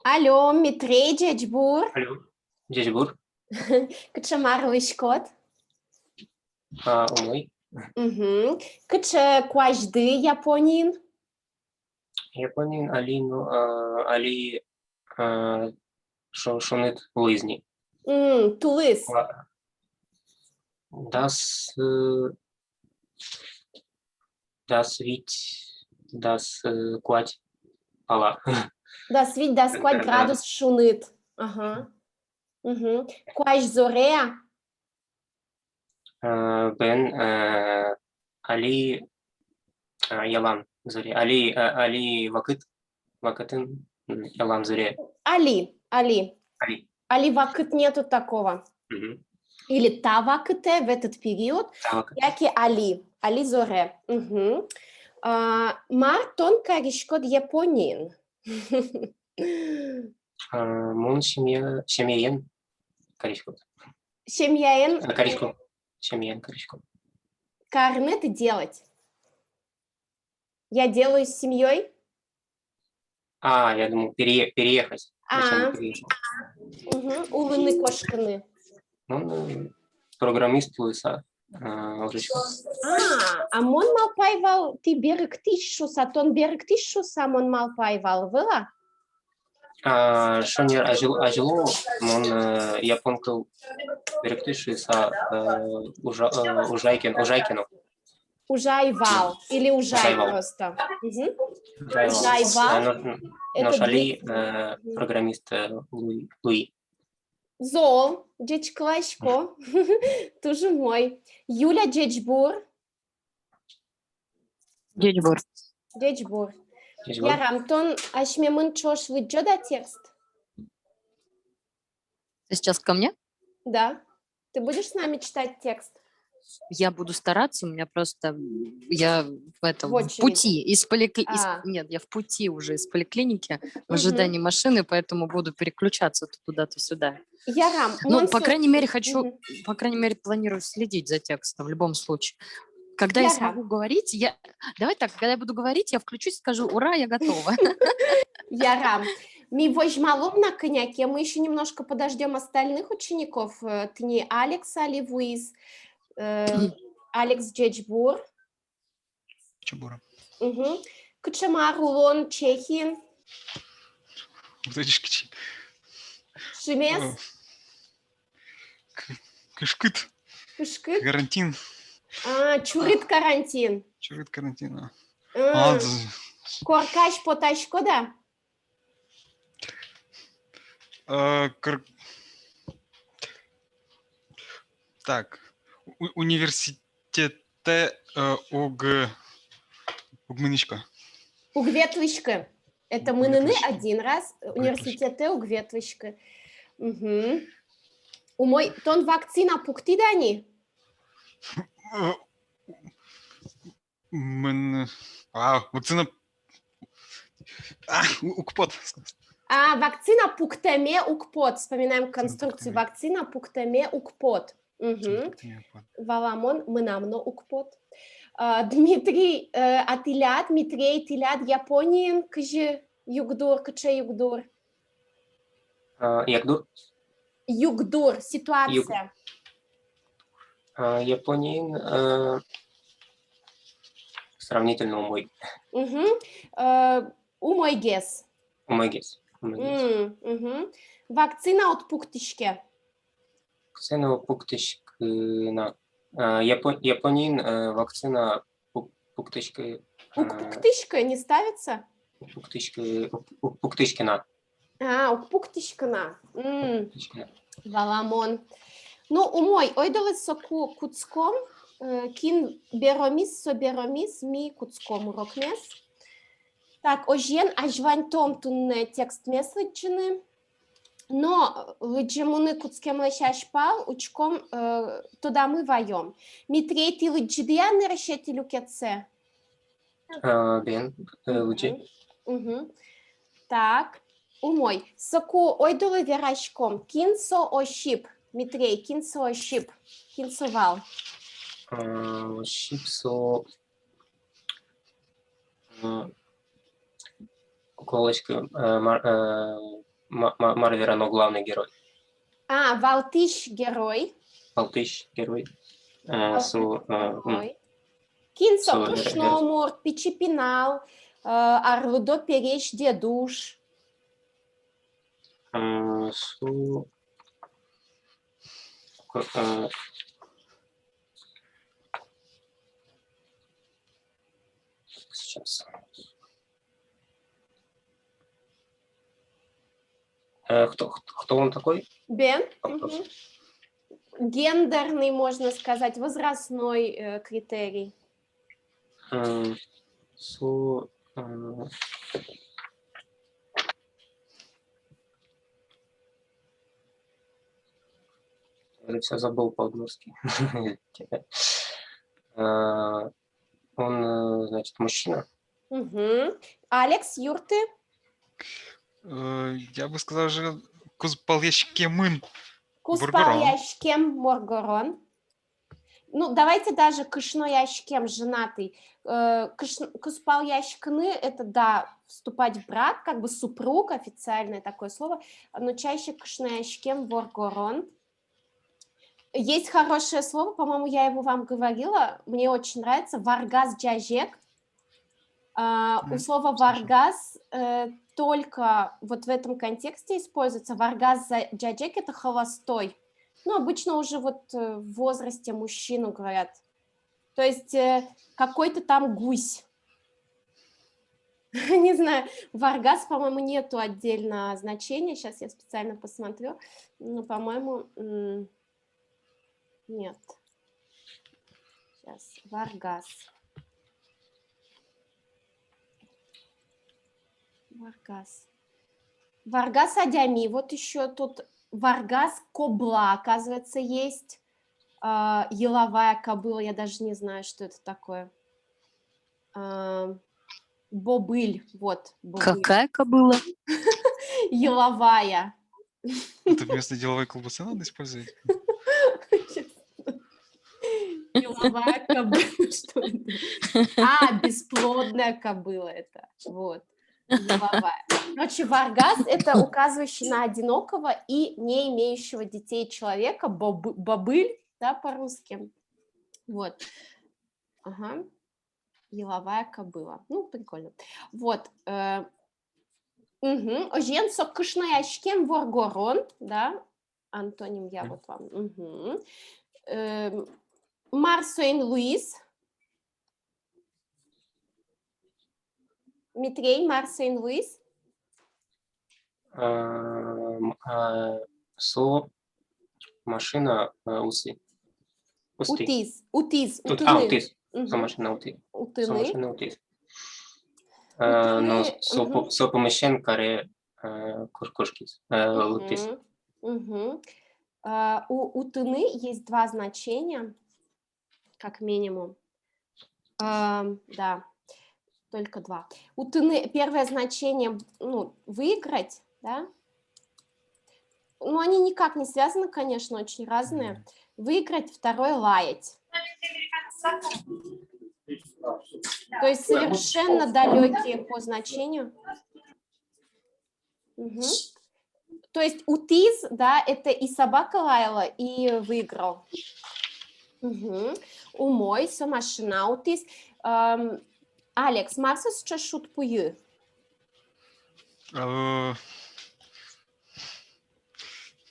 Alo, Mitrei Cecbur. Alo, Cecbur. Cât ce mare școt? Умой. Cât ce coași de Japonin? Японин али шонет лызни. Tulis. Das das quать пала. Da svit, da scoat gradus șunit. Aha. Coași zorea? Бен али ялан зыре. Али вакытын ялан зыре. Ali. Али. Алива cât нету такого. Или тава câte в этот период. Яки али. Али зоре. Мартон каришкот Японин. Мун семьяен коричкот. Семьяен. Коричкот. Семьяен коричкот. Карнет делать. Я делаю с семьей. Я думал, переехать. Улыны кошканы. Он программист Луиса. Мон малпайвал ти берегтишус, а тон берегтишус, мон малпайвал, вила? Шонер ажило, мон японкал берегтишус, ужайкину. Ужайвал или ужай просто. Ужайвал. Но шали программист Луи. Зол, дядь Клашко, тоже мой. Юля Джечбур. Джечбур. Я рамтон, аж мне мынчош выджода текст. Ты сейчас ко мне? Да. Ты будешь с нами читать текст? Я буду стараться, у меня просто я в пути из поликлиники. Нет, я в пути уже из поликлиники в ожидании машины, поэтому буду переключаться то туда, то сюда. Ну, по крайней мере, планирую следить за текстом в любом случае. Когда я смогу говорить, давай так, когда я буду говорить, я включусь и скажу: ура, я готова. Ярам. Мы возьмем на коньяке, мы еще немножко подождем остальных учеников. Ты не Алекс Аливуиз, Алекс Джечбур. Чебура. Кучамар Улон Чехин. Шимес. Кышкыт. Карантин. Чурит карантин. Чурит карантин. Коркаш поташко, да? Так. Университете Угмыничка. Угветвичка. Это мы один раз. Университете Угветвичка. У мой тон вакцина пуктидани? Вакцина... Укпот. Вакцина пуктеме укпот. Вспоминаем конструкцию. Вакцина пуктеме укпот. Валамон мынамно укпот. Дмитрий Атилят, Митрей Тилят, Японин, кыжы югдур, кыче югдур? Ягдур? Югдур, ситуация. Японин сравнительно умой. Умой гес. Вакцина от пуктишке. Вакцина пуктишкына. Японин вакцина пуктишка. Пуктишка не ставится? Пуктишкина. Пуктишкина. Валамон. Ну, умой, ойдоле соку куцком, кин беромис, ми куцком урокмес. Так, ожен ажвань том тунне текст месличины, но лыджимуны куцкем лещаш пал, учком туда мы воем. Митрети лыджидияны решети люкетсе? Бен, лыджи. Так, умой, соку ойдоле верашком, кинсо ошип. Митрей, кинсо ошип, кинсовал. Ошипсо... Колочка Марвера, но главный герой. Валтыш герой. Алтыш герой. Кинсо кышноморт, пичипинал, арлудо переш дедуш. Сейчас. Кто он такой? Бен. Гендерный, можно сказать, возрастной критерий. Я все забыл по-удмуртски. Он, значит, мужчина. Алекс, Юрты? Я бы сказал же Кузпалешкемын. Кузпалешкем Моргорон. Ну, давайте даже кышнояшкем, женатый. Кузпалешкны — это, да, вступать в брак, как бы супруг, официальное такое слово, но чаще кышнояшкем Воргорон. Есть хорошее слово, по-моему, я его вам говорила, мне очень нравится, варгаз джажек. У слова варгаз только вот в этом контексте используется. Варгаз джажек — это холостой. Ну, обычно уже вот в возрасте мужчину говорят. То есть какой-то там гусь. Не знаю, варгаз, по-моему, нету отдельно значения. Сейчас я специально посмотрю. Но, по-моему, нет. Сейчас, варгаз. Варгаз. Варгаз адями. Вот еще тут варгаз кобла, оказывается, есть. Еловая кобыла. Я даже не знаю, что это такое. Бобыль. Вот. Бобыль. Какая кобыла? Еловая. Это вместо деловой колбасы надо использовать? Еловая кобыла. Что это? Бесплодная кобыла это. Вот. Еловая. Короче, варгаз — это указывающий на одинокого и не имеющего детей человека, бобыль, да, по-русски. Вот. Ага. Еловая кобыла. Ну, прикольно. Вот. Ожен соккышнаячкем воргорон, да, антоним я вот вам. Марсоин Луис. Митрей, Марсоин Луис. Машина, усы. Утиз. Машина утиз. Утыны. Но сопомещен каре куркушкис. Утиз. У утыны есть два значения, как минимум. Да, только два. Утыны, первое значение, ну, выиграть, да. Ну, они никак не связаны, конечно, очень разные. Выиграть, второе лаять. То есть совершенно далекие по значению. То есть утиз, да, это и собака лаяла, и выиграл. Умой, машина утиз. Алекс, Марсус чешут пую.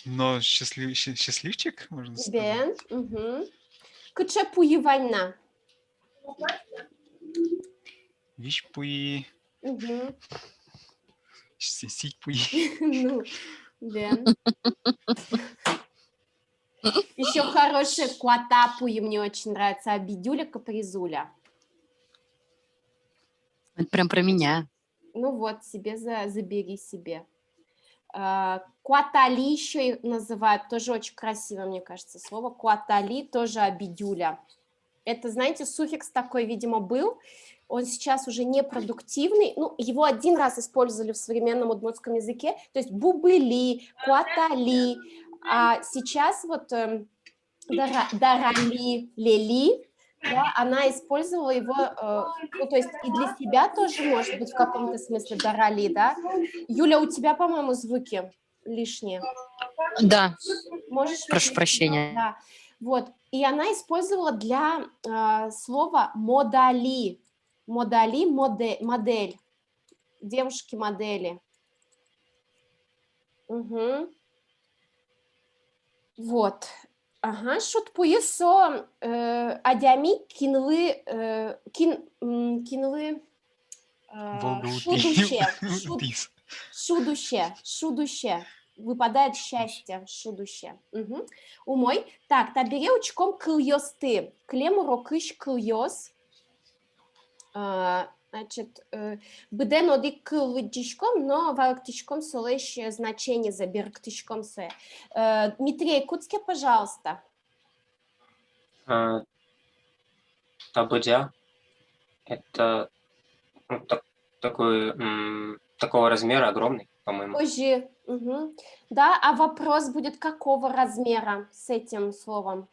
Но счастливчик, можно сказать. Бен. Кыче пую война. Вещь пуи. Сить пуи. Ну, Бен. Еще хорошая куата пуи мне очень нравится. Абидюля капризуля. Это прям про меня. Ну вот, себе забери себе. Куатали еще называют, тоже очень красивое, мне кажется, слово. Куатали, тоже абидюля. Это, знаете, суффикс такой, видимо, был. Он сейчас уже непродуктивный. Ну, его один раз использовали в современном удмуртском языке. То есть бубыли, куатали. А сейчас вот дарали, лели. Да, она использовала его, ну, то есть и для себя тоже, может быть, в каком-то смысле дорали, да? Юля, у тебя, по-моему, звуки лишние. Да, Можешь прошу выключить? прощения. Да, вот. И она использовала для слова модали. Модали, модель. Девушки-модели. Угу. Вот. Ага, шут пуесо адями кинлы кинлы шудуще. Выпадает счастье, шудуще. Угу. Умой. Так, табере учком кыльёсты. Клему рокыш кыльёс. Значит, бден оди кылвыдишком, но варктишком солещ значение за бирктишком се. Митрей Куцке, пожалуйста. Табудя – это ну, такой, такого размера, огромный, по-моему. Позже. Угу. Да, а вопрос будет какого размера с этим словом?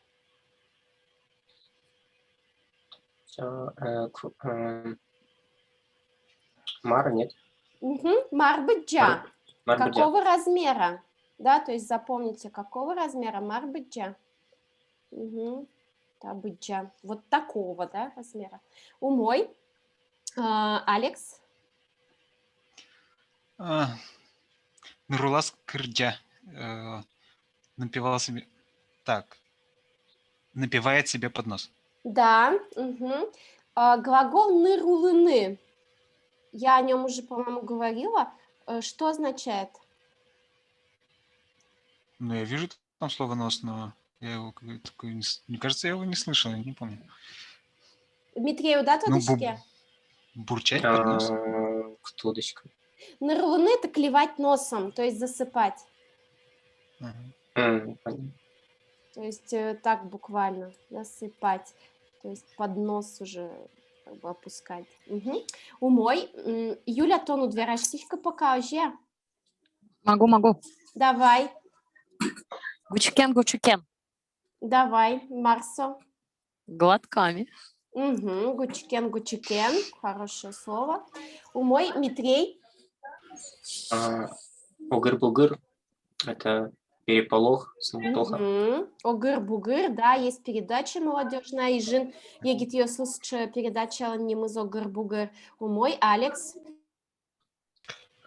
Мара, нет? Угу. Марбыджа. Марбыджа. Какого размера? Да, то есть запомните, какого размера Марбыджа. Угу. Табыджа. Вот такого, да, размера. Умой. Алекс. Нурулас Кырджа напевал себе... Так. Напевает себе под нос. Да. Угу. Глагол нырулыны. Я о нем уже, по-моему, говорила. Что означает? Ну, я вижу там слово «нос», но я его такой... Мне кажется, я его не слышал, я не помню. Дмитрею, да, тодочки? Бурчать под нос? Тудочка. Нырулыны – это клевать носом, то есть засыпать. То есть так буквально засыпать, то есть под нос уже как бы опускать. Угу. Умой. Юля, тону две растичка покажи. Могу. Давай. Гучкен. Давай, Марсо. Глотками. Угу. Гучкен. Хорошее слово. Умой. Митрей. Огыр-бугыр – это переполох, суматоха. Угу. Огыр-бугыр, да, есть передача молодежная. И Жин егит ее слушать передача «Немыз огыр-бугыр». Умой. Алекс.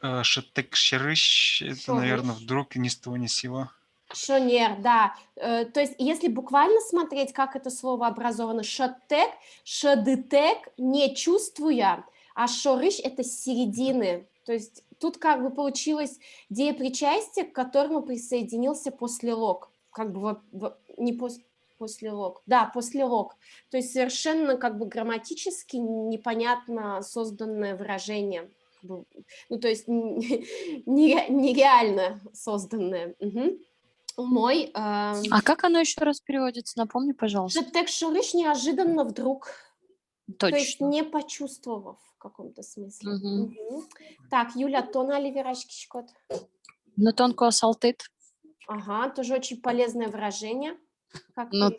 Шатек-щерыщ – это, наверное, вдруг ни с того ни с сего. Шонер, да. То есть, если буквально смотреть, как это слово образовано, шатек, шадытек, не чувствуя, а шорыш – это с середины. То есть, тут как бы получилось деепричастие, к которому присоединился послелог. Как бы не послелог. Да, послелог. То есть, совершенно как бы грамматически непонятно созданное выражение. Ну, то есть, нереально созданное. Угу. Мой. А как оно еще раз переводится? Напомни, пожалуйста. Шатек шурыш неожиданно вдруг. Точно. То есть не почувствовав в каком-то смысле. Угу. Так, Юля, тона ливерачки щекот. Ну, тонко салтыт. Ага, тоже очень полезное выражение.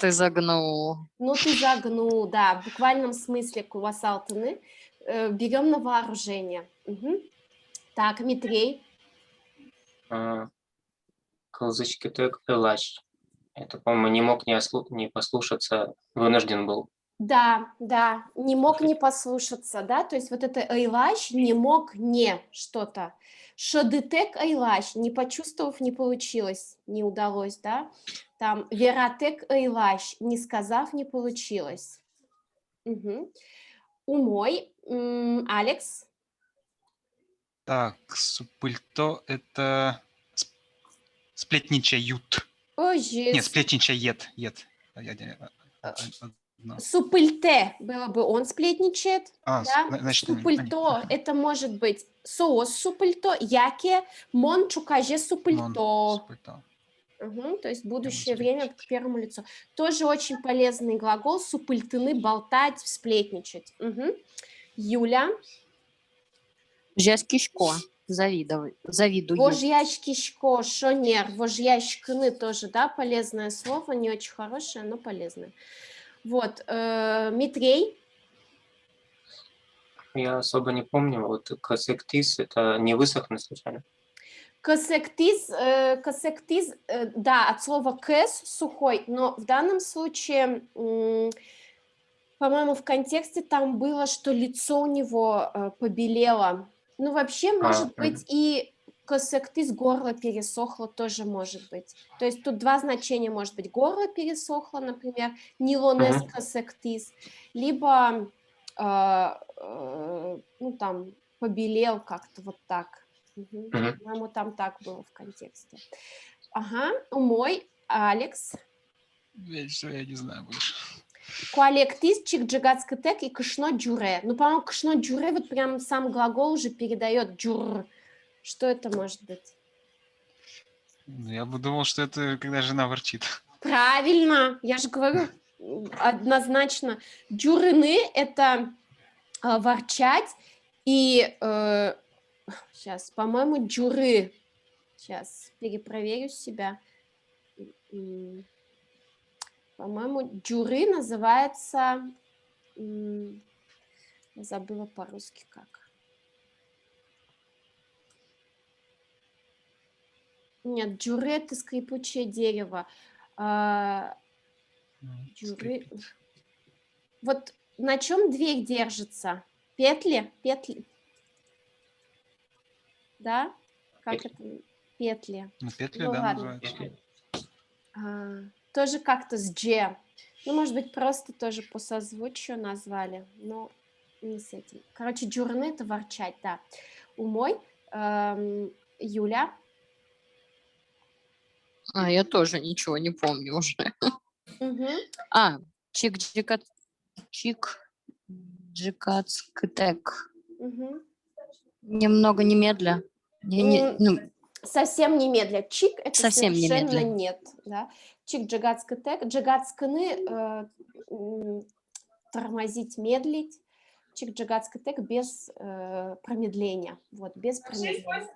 Ты загнул. Ты загнул, да. В буквальном смысле кувасалтыны. Берем на вооружение. Угу. Так, Митрей. Кылзычкетек элач. Это, по-моему, не мог не послушаться, вынужден был. Да, не мог не послушаться, да, то есть вот это эйлаш не мог не что-то. Шодытек эйлаш, не почувствовав, не получилось, не удалось, да. Там вератек эйлаш, не сказав, не получилось. Угу. Умой. Алекс. Так, супыльто – это сплетничают. Нет, сплетничает. Супыльте было бы он сплетничает. Да? Значит, супыльто это может быть соос супыльто, яке мон чукаже супыльто. Угу, то есть будущее время к первому лицу. Тоже очень полезный глагол супыльтыны, болтать, сплетничать. Угу. Юля. Жяскишко. Завидую. Вожьяшкишко, шонер, вожьяшкны тоже, да, полезное слово, не очень хорошее, но полезное. Вот, Митрей. Я особо не помню. Вот косектис, это не высохнуть случайно? Косектиз, да, от слова кэс, сухой, но в данном случае, по-моему, в контексте там было, что лицо у него побелело. Ну, вообще, может быть, и косектиз, горло пересохло, тоже может быть. То есть тут два значения, может быть, горло пересохло, например, нилонес косектиз, либо, ну, там, побелел как-то вот так. По-моему, там так было в контексте. Ага, мой, Алекс. Я не знаю больше. Куалектис, чикджигацкатек и кышно джуре. Ну, по-моему, кышно джуре, вот прям сам глагол уже передает джур. Что это может быть? Я бы думал, что это когда жена ворчит. Правильно, я же говорю, однозначно. Джурыны – это ворчать, и сейчас, по-моему, джуры. Сейчас перепроверю себя. По-моему, джуры называется... Забыла по-русски как. Нет, джуры – это скрипучее дерево. Джуры... Вот на чем дверь держится? Петли? Петли. Да? Как это? Петли. На петли, Ну, да, ладно. называется. Тоже как-то с G. Ну, может быть, просто тоже по созвучию назвали, но не с этим. Короче, джурны – это ворчать, да. Умой. Юля. Я тоже ничего не помню уже. Чик-джикацктек. Немного немедля. Совсем немедля. Чик – это совсем совершенно немедля. нет. Да? Чик джигацкатек. Джигацканы тормозить, медлить. Чик джигацкатек без промедления. Вот, без промедления.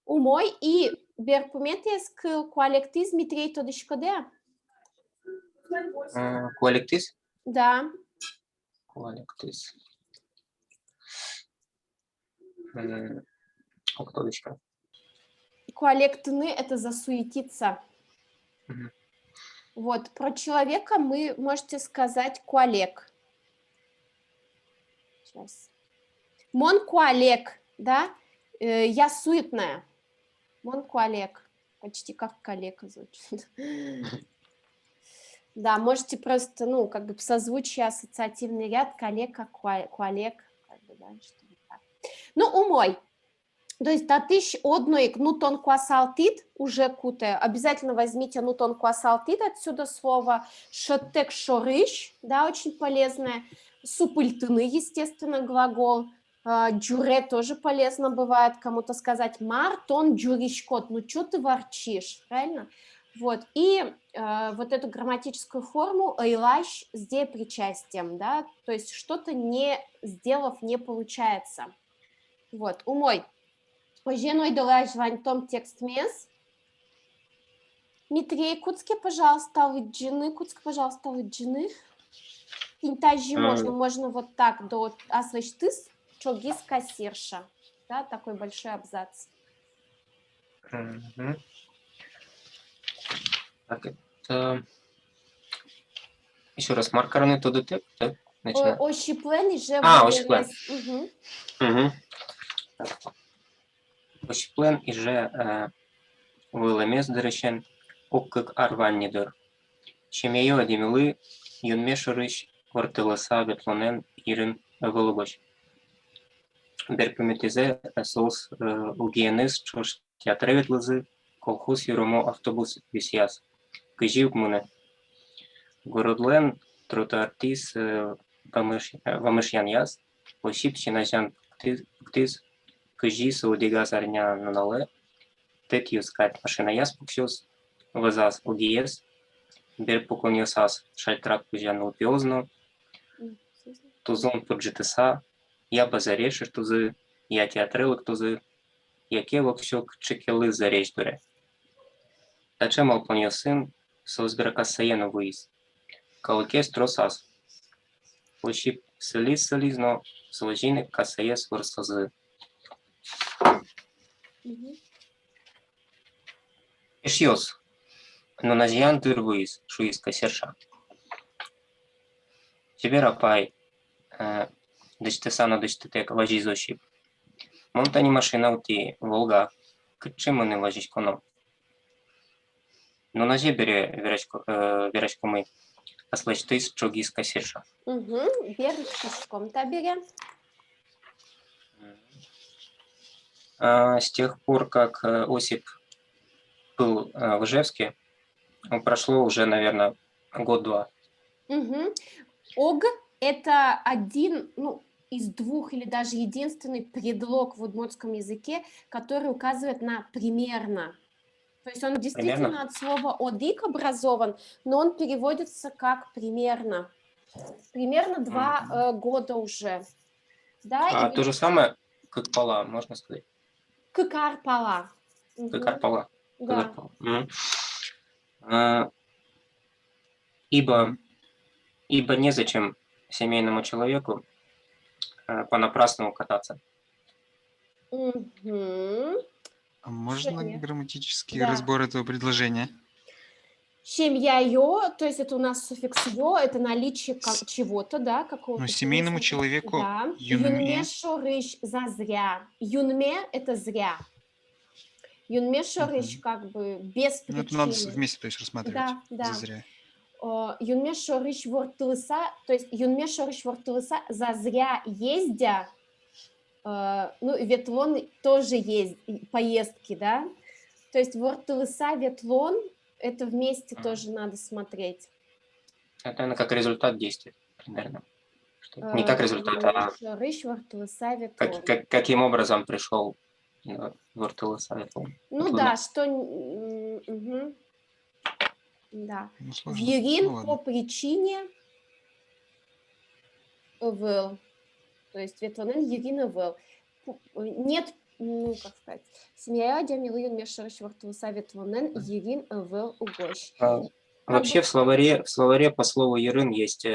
Умой и берпуметес к куалектиз митрей тодышкоде. Куалектис? Да. Куалектис. Кто еще? Куалектны – это засуетиться. Вот, про человека мы можете сказать куалек. Сейчас. Мон куалек, да? Я суетная. Мон куалек. Почти как калека звучит. Да, можете просто, ну, как бы созвучие, ассоциативный ряд, калека, куалек. Как бы, да, что-то так. Ну, умой. То есть татыш одной нутон куасалтит уже куте. Обязательно возьмите нутон куасалтит отсюда слово. Шотек шорыш, да, очень полезное. Супыльтыны, естественно, глагол. Джуре тоже полезно бывает кому-то сказать. Мартон джуришкот, ну что ты ворчишь, правильно? Вот, и вот эту грамматическую форму эйлаш с депричастием, да, то есть что-то не сделав не получается. Вот, умой. Оженой долаж вантом текст мес. Митрей Куцке, пожалуйста, выджины. Куцке, пожалуйста, выджины. Интажи можно вот так до асвештыс, чогис кассирша. Да, такой большой абзац. Так, это... Еще раз, маркарны тодетек, да? Ощиплен и же... Ощиплен. Ощиплен и же вылемес дырыщен оккык арваннидыр. Чемейо адемилы юнмешырыш вартылыса бетлонен ирын ывылыбыш. Берпіметезе соус угиеныз чош театреветлызы колхоз юрумо автобус висяс. Кыжив муне. Городлен тротуартис вамышян яс. Ощип чинажан ктыз кыжи саудигас арня нанале. Тет юскать машина яс пуксёс. Вазас угиес. Берпуконьосас шальтрак пужян лупиозно. Тузон поджитеса. Я базареши тузы. Я театрелык тузы. Яке воксёк чекелы заречь дуре. Тачем алпоньосын соузберакасаену выис. Калыкес тросас. Ощип слизно, сложины касаес вырсазы. Мгм. Ишьос. Но назьян дырвуис, шуис кассерша. Тебе рапай. Дочтесано дочтетек важи зощип. Монтани машина ути, Волга. Кычимы не важись коно. Но на зебере верачку мы. Аслач ты с чогис кассерша. Угу. Берешь пешком табере. С тех пор, как Осип был в Ижевске, прошло уже, наверное, год-два. Угу. Ог – это один, ну, из двух или даже единственный предлог в удмуртском языке, который указывает на примерно. То есть он действительно Примерно? от слова «одик» образован, но он переводится как «примерно». Примерно 2 года уже. Да, и То же самое, как пола, можно сказать. кыкарпала. Как арпала. Да. Ибо незачем семейному человеку понапрасну кататься. Угу. А можно Женя. грамматический Да. разбор этого предложения? Семья-ё, то есть это у нас суффикс «ё», это наличие чего-то, да, какого-то. Ну, семейному смысла. человеку Да. юнме. Юнме шорыш зазря. Юнме – это зря. Юнме шорыш как бы без Ну, это надо причины. вместе, то есть, рассматривать. Да, да. Зазря. Юнме шорыш вортылыса, то есть юнме шорыш вортылыса зазря ездя, ну, ветлон тоже есть, поездки, да. То есть вортылыса, ветлон – это вместе тоже надо смотреть. Это, наверное, как результат действия, примерно. Не как результат, а Шорыш вортылыса, ветлон. каким образом пришел Вортуласа. Ну да, что... Угу. Да. Ну, сложно. Вирин Ну, ладно. по причине был. То есть ветлонен Ирина был. Нет, ну, как сказать, семья один милуин мешарыш вортулса ветлонен Ирин был угощ. Вообще в словаре по слову ерын есть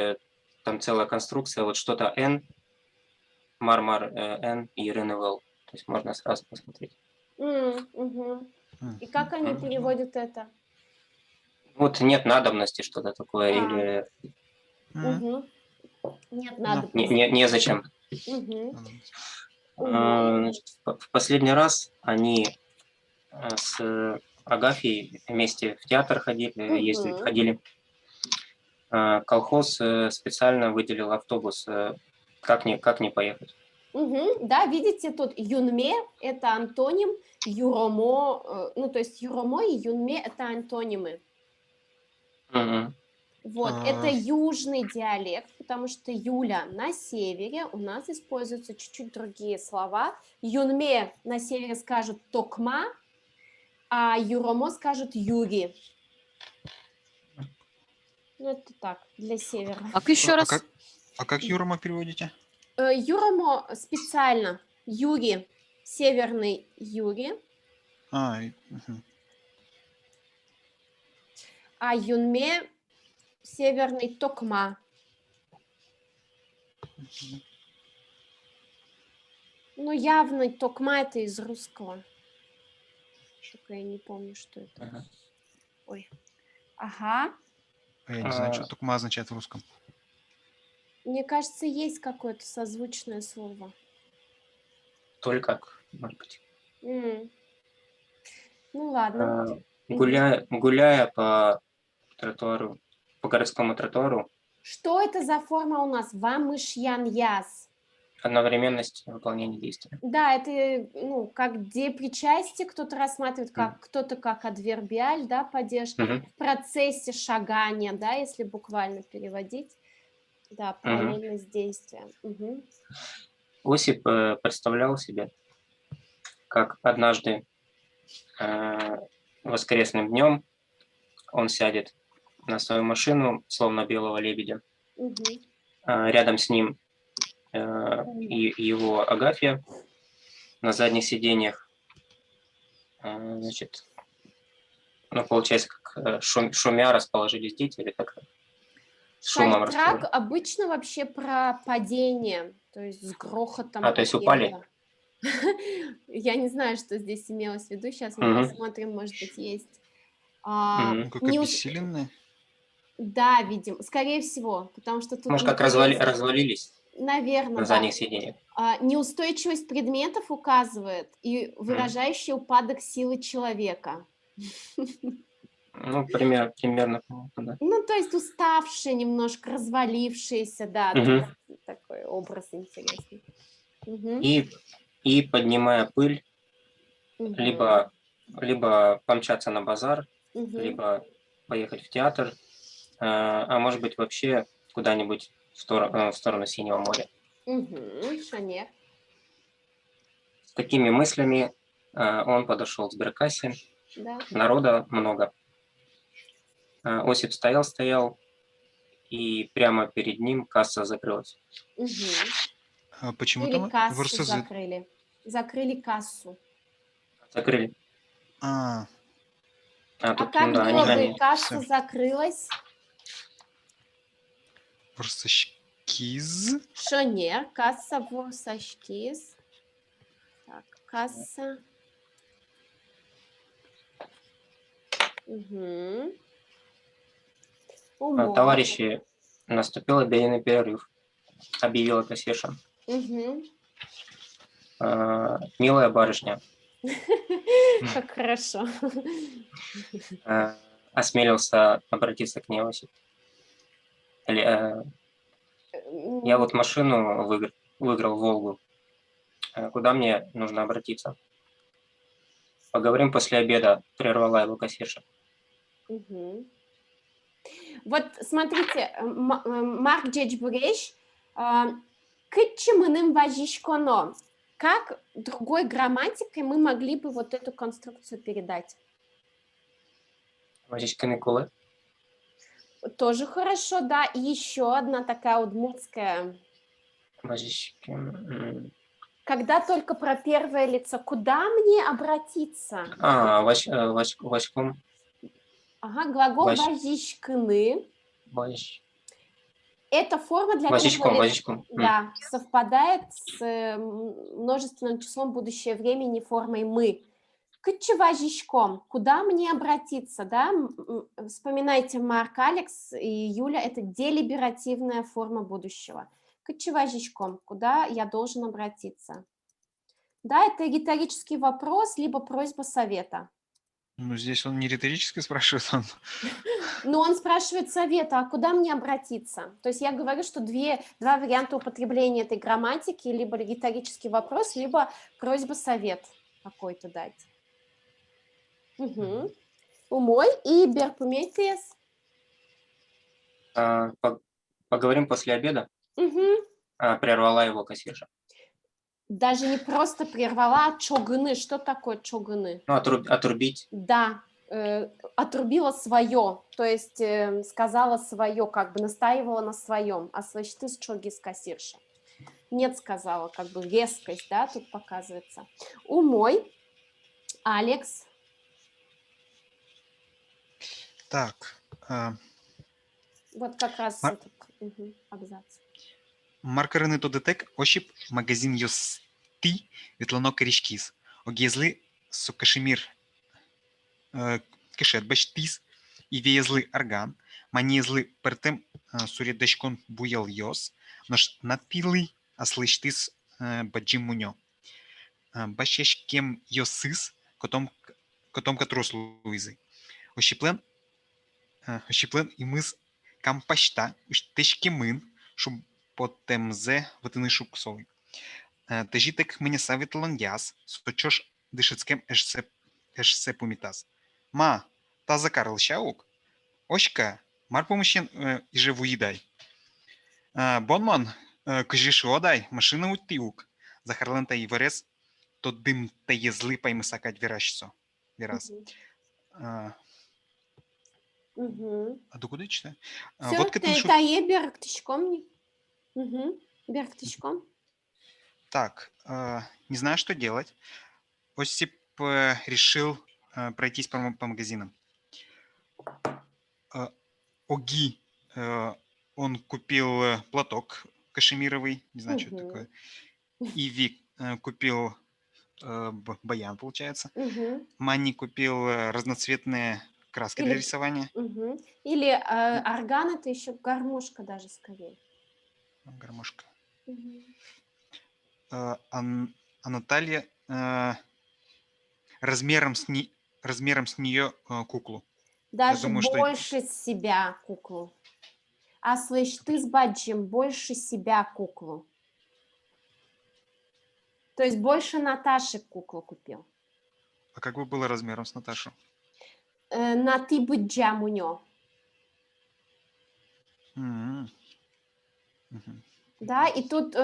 там целая конструкция, вот что-то н, мармар н, ерын вел. То есть можно сразу посмотреть. Угу. И как они переводят это? Вот нет надобности, что-то такое, или Угу. Нет надобности. незачем. Угу. Значит, в последний раз они с Агафьей вместе в театр ходили. Колхоз специально выделил автобус. Как не поехать? Угу. Да, видите, тут юнме – это антоним, юромо, ну, то есть юромо и юнме – это антонимы. Угу. Вот, это южный диалект, потому что Юля на севере, у нас используются чуть-чуть другие слова. Юнме на севере скажут токма, а юромо скажут юги. Ну, это так, для севера. Так, еще раз. Как юромо переводите? Юромо специально. Юги, северный юги. А юнме северный токма. Ну, явно токма это из русского. Только я не помню, что это. Ага. Ой. Ага. Я не знаю, что токма означает в русском. Мне кажется, есть какое-то созвучное слово. Только, может быть. Ну, ладно. Гуляя по тротуару, по городскому тротуару. Что это за форма у нас? Вамышьян яс. Одновременность выполнения действия. Да, это, ну, как депричастие, кто-то рассматривает как, кто-то как адвербиаль, да, падеж, в процессе шагания, да, если буквально переводить. Да, параллельность действия. Осип представлял себе, как однажды воскресным днем он сядет на свою машину, словно белого лебедя. Рядом с ним и его Агафья на задних сиденьях. Значит, ну, получается, как шумя расположились дети, или как с шумом Шальтрак рассказывали. обычно вообще про падение, то есть с грохотом То есть упали? каким-то. Я не знаю, что здесь имелось в виду. Сейчас мы Мгм. посмотрим, может быть, есть. Мгм. Как Не обессиленные? Да, видимо, скорее всего, потому что тут Может, как интересно. развалились Наверное, на да. задних сиденьях? Неустойчивость предметов указывает и выражающий упадок силы человека. Ну, примерно понятно, да. Ну, то есть уставшие, немножко развалившиеся, да, то Мгм. есть такой образ интересный. Мгм, И поднимая пыль, мгм, либо помчаться на базар, мгм, либо поехать в театр, а может быть, вообще куда-нибудь в сторону Синего моря. мгм. Шанер, С такими мыслями он подошел к сберкассе. да. Народа много. Осип стоял, и прямо перед ним касса закрылась. Мгм. Почему Или там кассу ВРСЗ? закрыли. Закрыли кассу. Закрыли. А, А Тут, ну как да, было бы все. касса закрылась? ВРСЗ. Шонер, касса ворсашкис. Так, касса. Угу. Умой. Товарищи, наступил обеденный перерыв, объявила кассирша. Угу. Милая барышня, Как хорошо. э, осмелился обратиться к ней Осип. Я вот машину выиграл Волгу. Куда мне нужно обратиться? Поговорим после обеда, прервала его кассирша. Мгм. Вот смотрите, Марк Джеджбуреш, кытчымыным важишконо. Как другой грамматикой мы могли бы вот эту конструкцию передать? Водичка Николы. Тоже хорошо, да. И еще одна такая удмуртская. Водички. Когда только про первое лицо, куда мне обратиться? Васьком. Ага, глагол Вась, вазишкины. вась, Эта форма для первого лица, Вазичком. да, совпадает с множественным числом будущее времени формой «мы». Кычеважичком. Куда мне обратиться, да? Вспоминайте Марк, Алекс и Юля, это делиберативная форма будущего. Кычеважичком. Куда я должен обратиться? Да, это риторический вопрос, либо просьба совета. Ну, здесь он не риторически спрашивает, он... Но он спрашивает совета, а куда мне обратиться? То есть я говорю, что два варианта употребления этой грамматики, либо риторический вопрос, либо просьба совет какой-то дать. Угу. Умой и берпумейтес. Поговорим после обеда, Угу. прервала его кассирша. Даже не просто прервала, а чогыны. Что такое чогыны? Ну, отрубить. Да, отрубила свое, то есть сказала свое, как бы настаивала на своем, а слышь ты с чоги с кассирша. Нет, сказала, как бы резкость, да, тут показывается. Умой, Алекс. Так. Вот как раз этот абзац. Маркерини то детек ошип магазин йости ветланок ришкис. Огезли сукашемир кешет баштис и везли арган. Манезли пертем суредешкон буял йос. Наш надпилы аслыштис баджим муньо. Башешкем йосис котом катрос луизы. Ощиплен и мыс кампашта уштешкемын шуб потемзе ватынышук солы. Тежитек мене саветлан яс, сочош дышецкем эшсе пумитас. Ма, та закарл шаук. Очка, мар помощен и живу едай. Бонман, кажишу одай, машина утиук. Захарлента и варес, то дым те езлы паймысакать верашцо. Вераз. А докуда читаю? Все, Вот к этому тае берктичком. Берктичком. Так, не знаю, что делать. Осип решил пройтись по магазинам. Оги он купил платок кашемировый, не знаю, что это такое. Иви купил баян, получается. Манни купил разноцветные краски для рисования. Или орган это еще гармошка даже скорее. Гармошка. А Наталья размером с нее куклу. Даже думаю, что- больше себя куклу. А слышь, ты с баджем больше себя куклу. То есть больше Наташи куклу купил. А как бы было размером с Наташу? На ты баджам у него. Да, и тут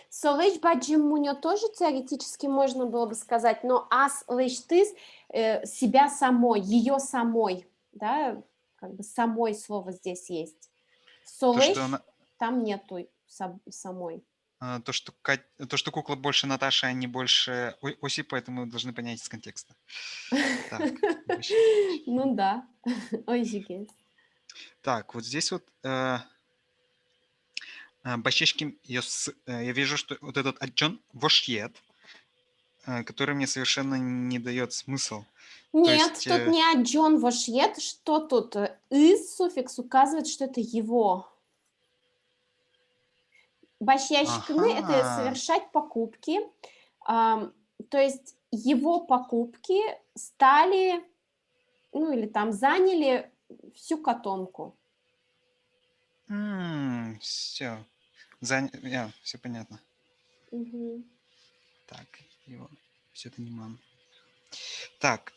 солыч баджим муньо тоже теоретически можно было бы сказать, но ас лыч ты себя самой, ее самой, да, как бы самой слово здесь есть. Солыч там нету самой. То, что кукла больше Наташи, а не больше Оси, поэтому мы должны понять из контекста. Так, ну да, ой, так, вот здесь вот Бащечкин, я вижу, что вот этот отчён вошьет, который мне совершенно не дает смысл. Нет, тут не отчён вошьет, что тут? Из суффикс указывает, что это его. Бащечкины – это совершать покупки, то есть его покупки стали, ну или там заняли всю котомку. Все. Все понятно. Так, его все это не ман. Так,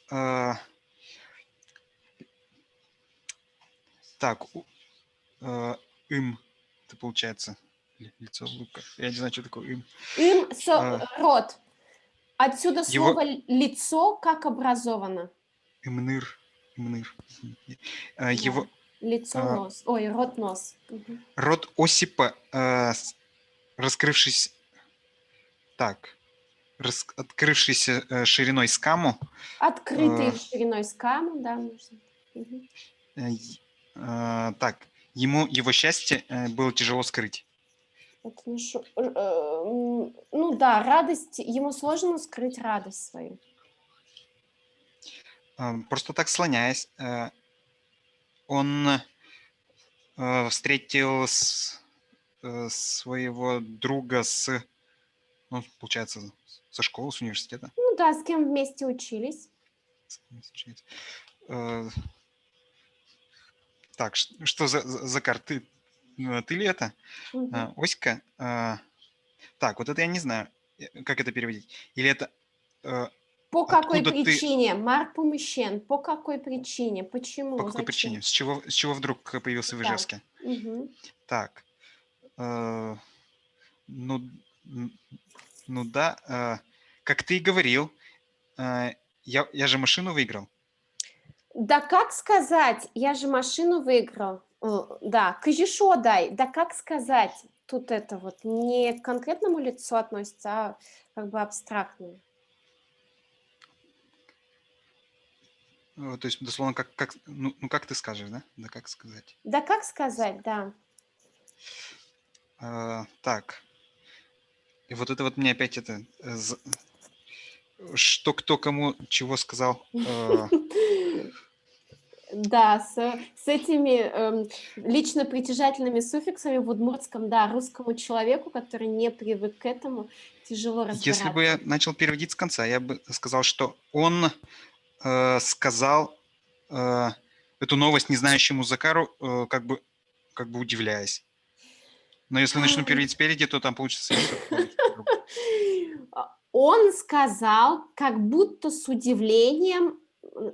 это получается лицо лука. Я не знаю, что такое рот. Отсюда слово лицо как образовано. Имныр. Его лицо, нос. Ой, рот, нос. Рот Осипа, открывшийся шириной скаму. Открытый шириной скаму, да, можно. Так, его счастье было тяжело скрыть. Это не ну да, радость, ему сложно скрыть радость свою. Просто так слоняясь, он встретил своего друга получается, со школы, с университета. Ну да, с кем вместе учились. Так, что за карты? Ты ли это? Оська? Так, вот это я не знаю, как это переводить. Или это... По какой причине? Марк Помещен. По какой причине? Почему? По какой причине? С чего вдруг появился в Ижевске? Так. Ну да. Как ты и говорил, я же машину выиграл. Да как сказать? Я же машину выиграл. Да, кажешо дай. Да как сказать? Тут это вот не к конкретному лицу относится, а как бы абстрактное. То есть, дословно, как ты скажешь, да? Да как сказать? Да как сказать, да. Так. И вот это вот мне опять это... Что кто кому чего сказал. Да, с этими лично притяжательными суффиксами в удмуртском, да, русскому человеку, который не привык к этому, тяжело разбираться. Если бы я начал переводить с конца, я бы сказал, что он сказал эту новость незнающему Закару, как бы удивляясь. Но если начну переводить спереди, то там получится... Он сказал, как будто с удивлением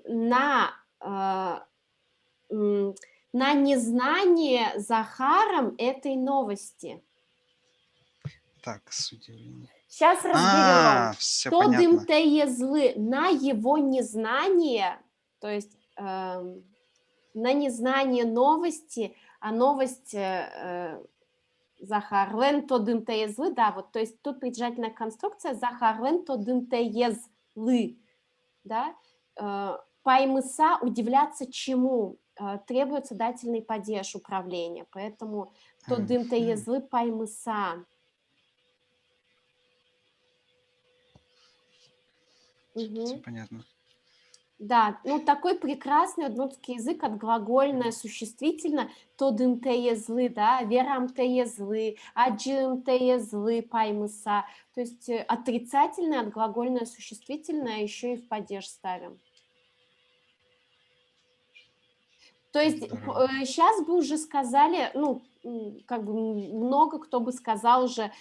на незнание Захаром этой новости. Так, с удивлением. Сейчас разберем. Все То понятно. дым те езлы на его незнание, то есть на незнание новости, а новость Захар лен то дым те езлы, да, вот, то есть тут притяжательная конструкция Захар лен то дым те езлы, да, паймыса удивляться чему? требуется дательный падеж управления, поэтому тодым те езлы паймыса. Все понятно. Да, ну такой прекрасный удмуртский язык от глагольное существительное тодым те езлы, да, верам те езлы, аджим те езлы паймыса. То есть отрицательное от глагольное существительное еще и в падеж ставим. То есть сейчас бы уже сказали, ну, как бы много кто бы сказал уже,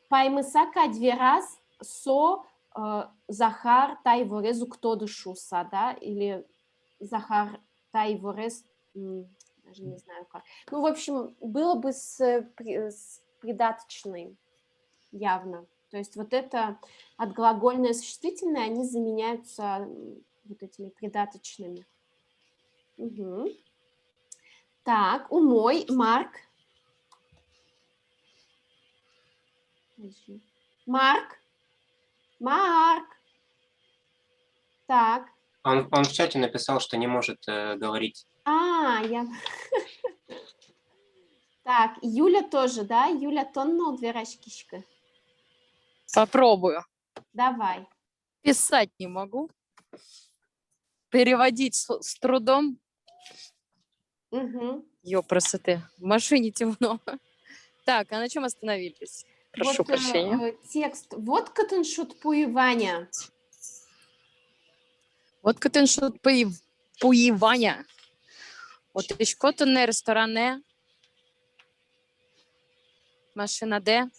паймыса кадве раз со Захар тайворезу кто дышуса, да, или Захар тайворез, даже не знаю как. Ну, в общем, было бы с придаточной явно. То есть вот это от глагольное существительное, они заменяются вот этими придаточными. Угу. Так, у мой Марк. Марк. Марк. Так. Он в чате написал, что не может говорить. Я... Так, Юля тоже, да? Юля тонну дверачкишка. Попробую. Давай. Писать не могу. Переводить с трудом. Угу. Ёпросоты. В машине темно. Так, а на чем остановились? Прошу вот, прощения. Текст. Вот катеншут поевания. Вот катеншут поевания. От ішкотене ресторане. Машина де.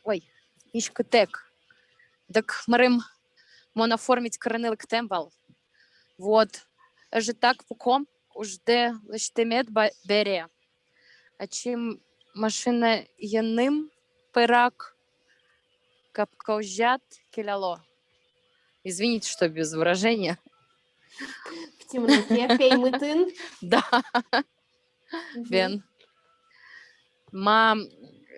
Ой, мішкотек. Так марим моноформить коренилик тембал. Вот. Же так пуком ужде лиштемет бере. А чим машина яним пирак капкаужат келяло. Извините, что без выражения. В темноте пеймытын. Да. Вен. Ма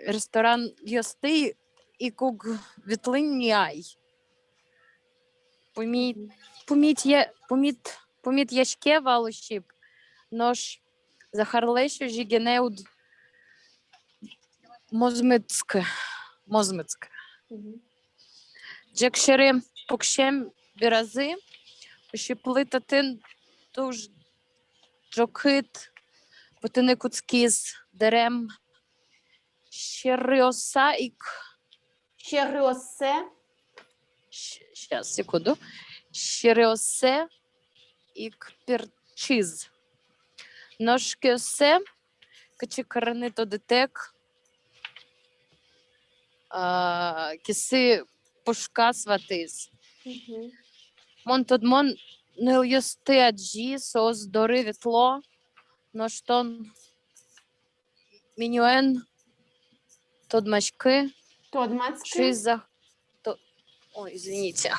ресторан йости і куг вітлиняй. Поміт яшке валощіп, нож захарлешу жігенеуд мозмицьке. Джекшери покшем вирази, ощіплитатин туж джокит, потини куцкіз дерем, щеріоса ік... Щеріосе. Сейчас, секунду. Щеріосе ік перчиз. Ножкеосе, качекарни то детек, киси пушка сватис. Монтодмон не уйости аджі, соос дори вітло, ноштон мінюен, тодмачки, Тодмацки. шиза... Ой, извините.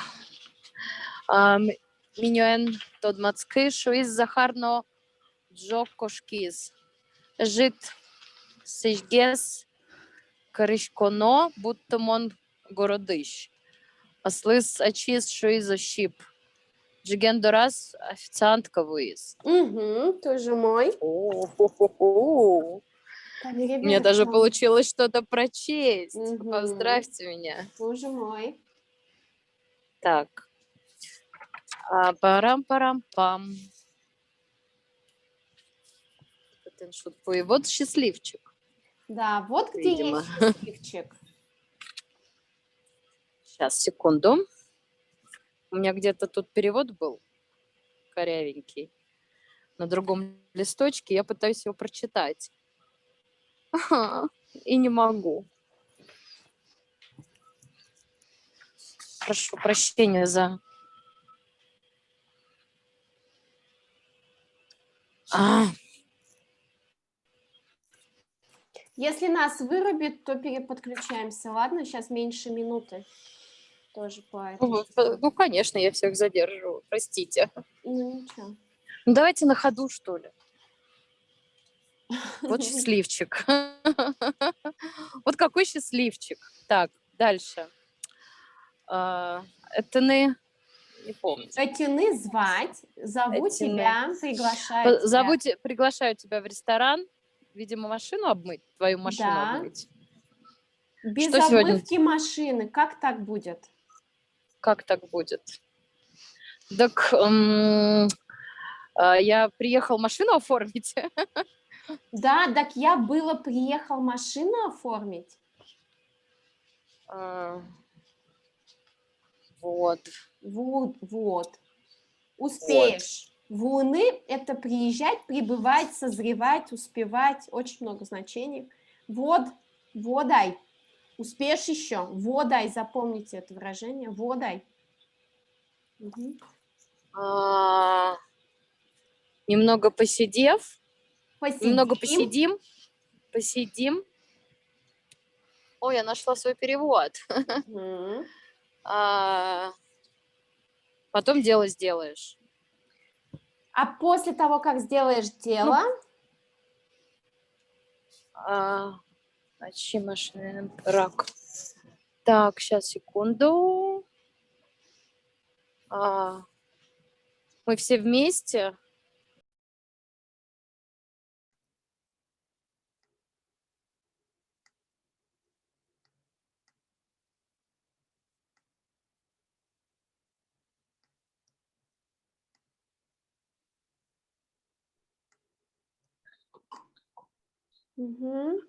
Мінюен тодмацки, шуіз захарно джокошкіз. Жит сижгес коришконо, будто мон городищ. Аслис ачіз шуіз ощіп. Джиген дораз официантка выезд. Угу, тоже мой. Мне даже получилось что-то прочесть. Поздравьте меня. Тоже мой. Так. Парам-парам-пам. Вот счастливчик. Да, вот где Видимо. есть счастливчик. Сейчас, секунду. У меня где-то тут перевод был корявенький. На другом листочке я пытаюсь его прочитать. И не могу. Прошу прощения за... Если нас вырубит, то переподключаемся. Ладно, сейчас меньше минуты. Тоже по этому. Ну, конечно, я всех задерживаю. Простите. Ну, ничего. Ну, давайте на ходу, что ли. Вот счастливчик. Вот какой счастливчик. Так, дальше. Это не Не помню. Этины звать, зову Этины. тебя, приглашаю тебя. Приглашаю тебя в ресторан, видимо, машину обмыть, твою машину Да. обмыть. Без Что сегодня? обмывки машины, как так будет? Как так будет? Так я приехал машину оформить. Да, так я приехал машину оформить. Вот. Вот. Успеешь. Вуны – это приезжать, прибывать, созревать, успевать. Очень много значений. Водай. Успеешь еще. Водай, запомните это выражение. Водай. Угу. Немного посидев. Немного Посидим. Посидим. Ой, я нашла свой перевод. Угу. Потом дело сделаешь. А после того, как сделаешь дело... Машины, рак. Так, сейчас, секунду. Мы все вместе. Угу.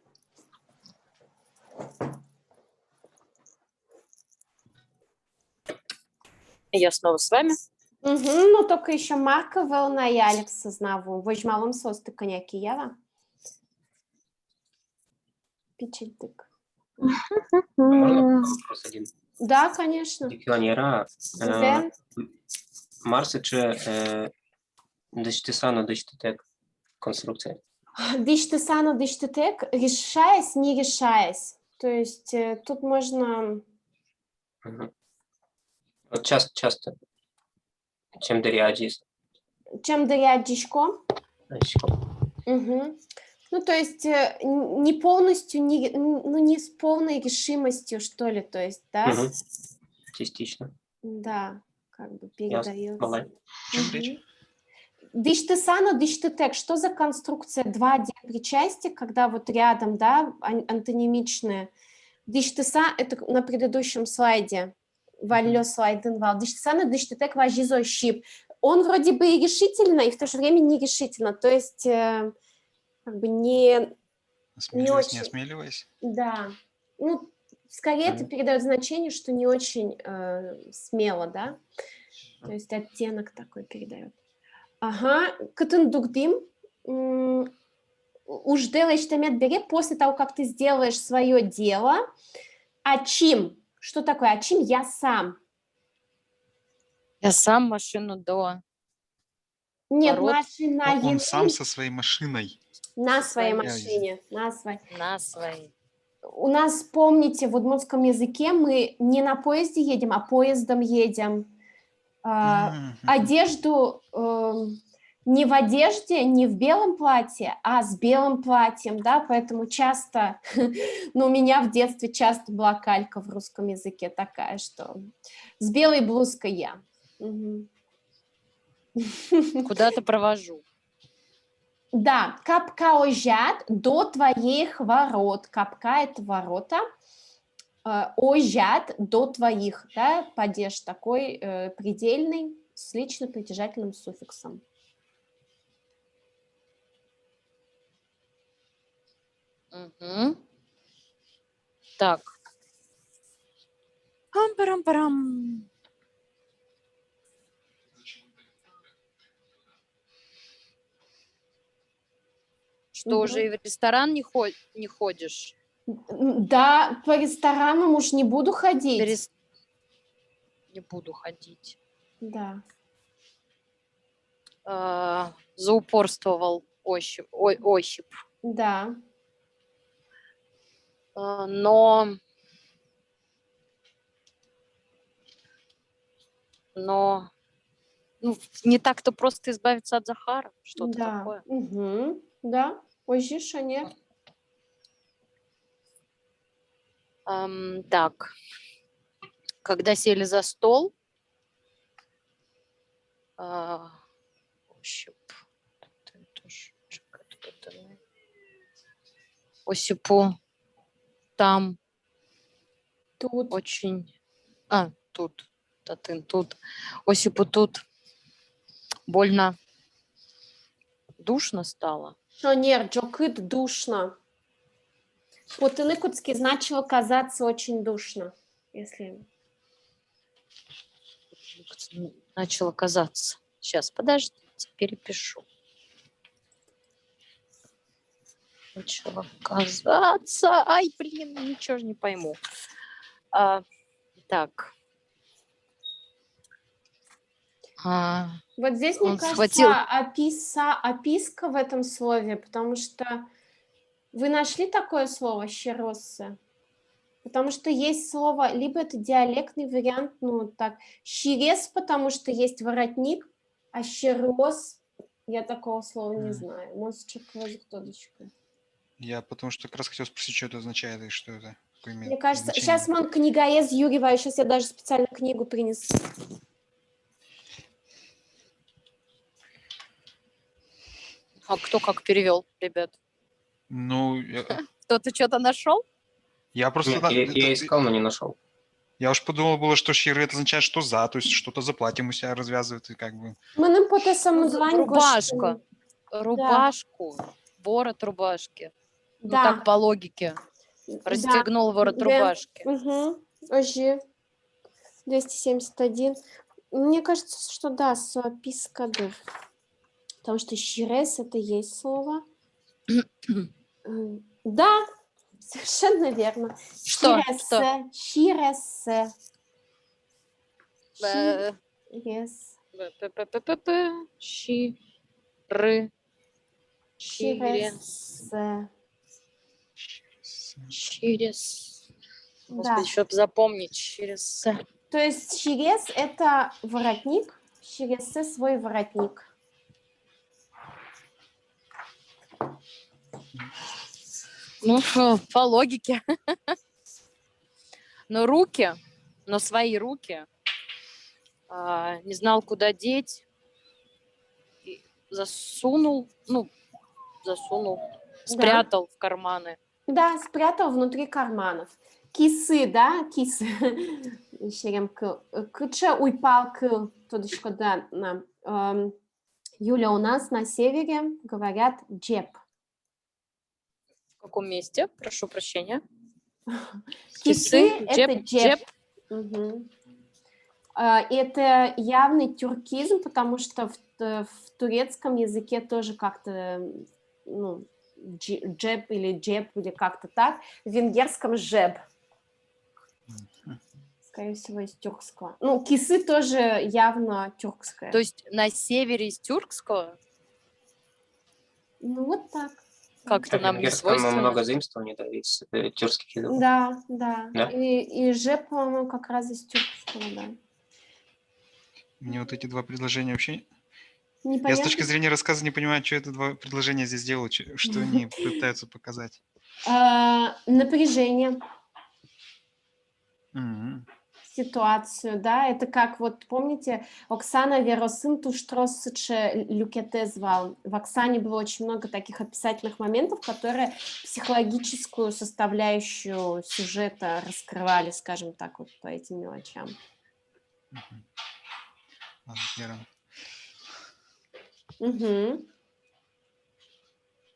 Я снова с вами. Ну, только еще Марка Велна и Алекса знаву. Возьмалом состы коньяки, ява? Печельтык. Можно вопрос один? Да, конечно. Дикционера. Güzel. Марсы чи дичтисано дичтитек конструкция? Дичтисано дичтитек, решаясь, не решаясь. То есть тут можно... Вот часто. Чем дырядис? Чем дырядишко? Угу. Ну, то есть не полностью, не с полной решимостью, что ли, то есть, да? Угу. Частично. Да, как бы передается. Молодец. Чем речь? Диштесано, диштетек. Что за конструкция? Два причастия, когда вот рядом, да, антонимичные. Диштеса, это на предыдущем слайде. Валлё слайденвал. Диштесано, диштетек, важизо, щип. Он вроде бы и решительно, и в то же время не решительно. То есть как бы не Осмеливаясь, очень... не осмеливаясь? Да. Ну, скорее это передает значение, что не очень смело, да? То есть оттенок такой передает. Ага, кытындукдим. Уж делаешь тамет бере после того, как ты сделаешь свое дело. Ачим. Что такое ачим? Я сам. Я сам машину до... Нет, ворот. машина Он сам со своей машиной. На своей своей. машине. На своей. На своей. У нас, помните, в удмуртском языке мы не на поезде едем, а поездом едем. Одежду не в одежде, не в белом платье, а с белым платьем, да, поэтому часто, ну, у меня в детстве часто была калька в русском языке такая, что с белой блузкой я. Угу. Куда-то провожу. Да, капка ожат до твоих ворот. Капка – это ворота. Ожат до твоих, да, падеж такой предельный с лично-притяжательным суффиксом. Угу. Так. Пам-парам-парам. Что, уже и в ресторан не ходишь? Да, по ресторанам уж не буду ходить. Не буду ходить. Да. Заупорствовал Ощип. Да. Но ну, не так-то просто избавиться от Захара, что-то такое. Угу. Да, позже нет. Так, когда сели за стол, Ощуп. Осипу там Тут. очень... тут. Татын тут. Осипу тут больно душно стало. Шонер, джокыт душно. По-тыныкутски значило казаться очень душно. Если... Начало казаться. Сейчас, подождите, перепишу. Начало казаться. Ай, блин, ничего же не пойму. Так. Вот здесь, мне Он кажется, схватил. описка в этом слове, потому что вы нашли такое слово «щероссе»? Потому что есть слово, либо это диалектный вариант, ну так, щерес, потому что есть воротник, а щерос, я такого слова не знаю. Может, кто-дочка. Я потому что как раз хотел спросить, что это означает и что это. Мне кажется, сейчас мон книгаез Юрьева, сейчас я даже специально книгу принесу. А кто как перевел, ребят? Ну, Кто-то что-то нашел? я просто... Нет, я искал, но не нашел. Я уж подумал было, что щиры это означает, что за, то есть что-то за платьем у себя развязывают и как бы... Мы нам по той самой Рубашка. Рубашку. Да. Ворот рубашки. Да. Ну так по логике. Расстегнул ворот рубашки. Угу. Ожи. 271. Мне кажется, что да, описка да. Потому что щирес это есть слово. Да, совершенно верно. Что? Щиресе. Щирес. Щирес. Господи, чтобы запомнить. Щирес. То есть щирес это воротник, щиресе свой воротник. Ну, по логике. Но свои руки не знал, куда деть. И засунул, спрятал в карманы. Да, спрятал внутри карманов. Кисы, да, кисы. Кыча уйпал к тодочка, да, нам. Юля, у нас на севере говорят джеб. В каком месте? Прошу прощения. Кисы это джеб. Угу. Это явный тюркизм, потому что в турецком языке тоже как-то, ну, джеб или джеб или как-то так. В венгерском жеб. Скорее всего, из тюркского. Ну, кисы тоже явно тюркское. То есть на севере из тюркского? Ну, вот так. Как-то нам не свойственно. Много заимствований, да, из тюркских языков. Да. И жеб, по-моему, как раз из тюркского, да. Мне вот эти два предложения вообще... Непонятно. Я с точки зрения рассказа не понимаю, что это два предложения здесь делают, что они пытаются показать. Напряжение. Ситуацию, да, это как, вот помните, Оксана Веросым Туштросыче Люкете звал. В Оксане было очень много таких описательных моментов, которые психологическую составляющую сюжета раскрывали, скажем так, вот по этим мелочам. Угу.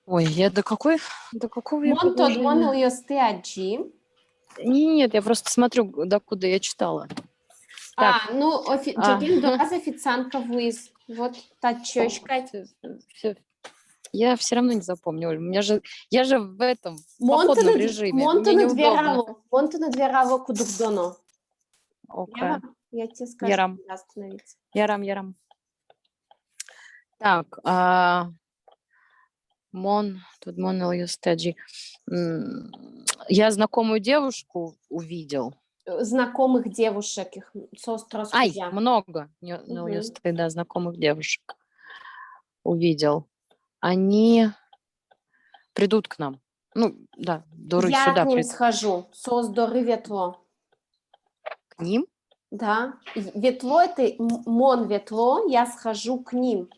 Ой, я до какого я предложения? Нет, я просто смотрю, докуда я читала. Так. Джокин Дораз официантка выезд. Вот та чёчка. Я все равно не запомню, Оль. Я же в этом походном режиме. Монте на две кудукдоно. Я тебе скажу, куда остановиться. Ярам. Так, я знакомую девушку увидел. Знакомых девушек, их много. Да, знакомых девушек увидел. Они придут к нам. Ну, да, я сюда к ним схожу. К ним? Да. Ветло это мон ветло, я схожу к ним.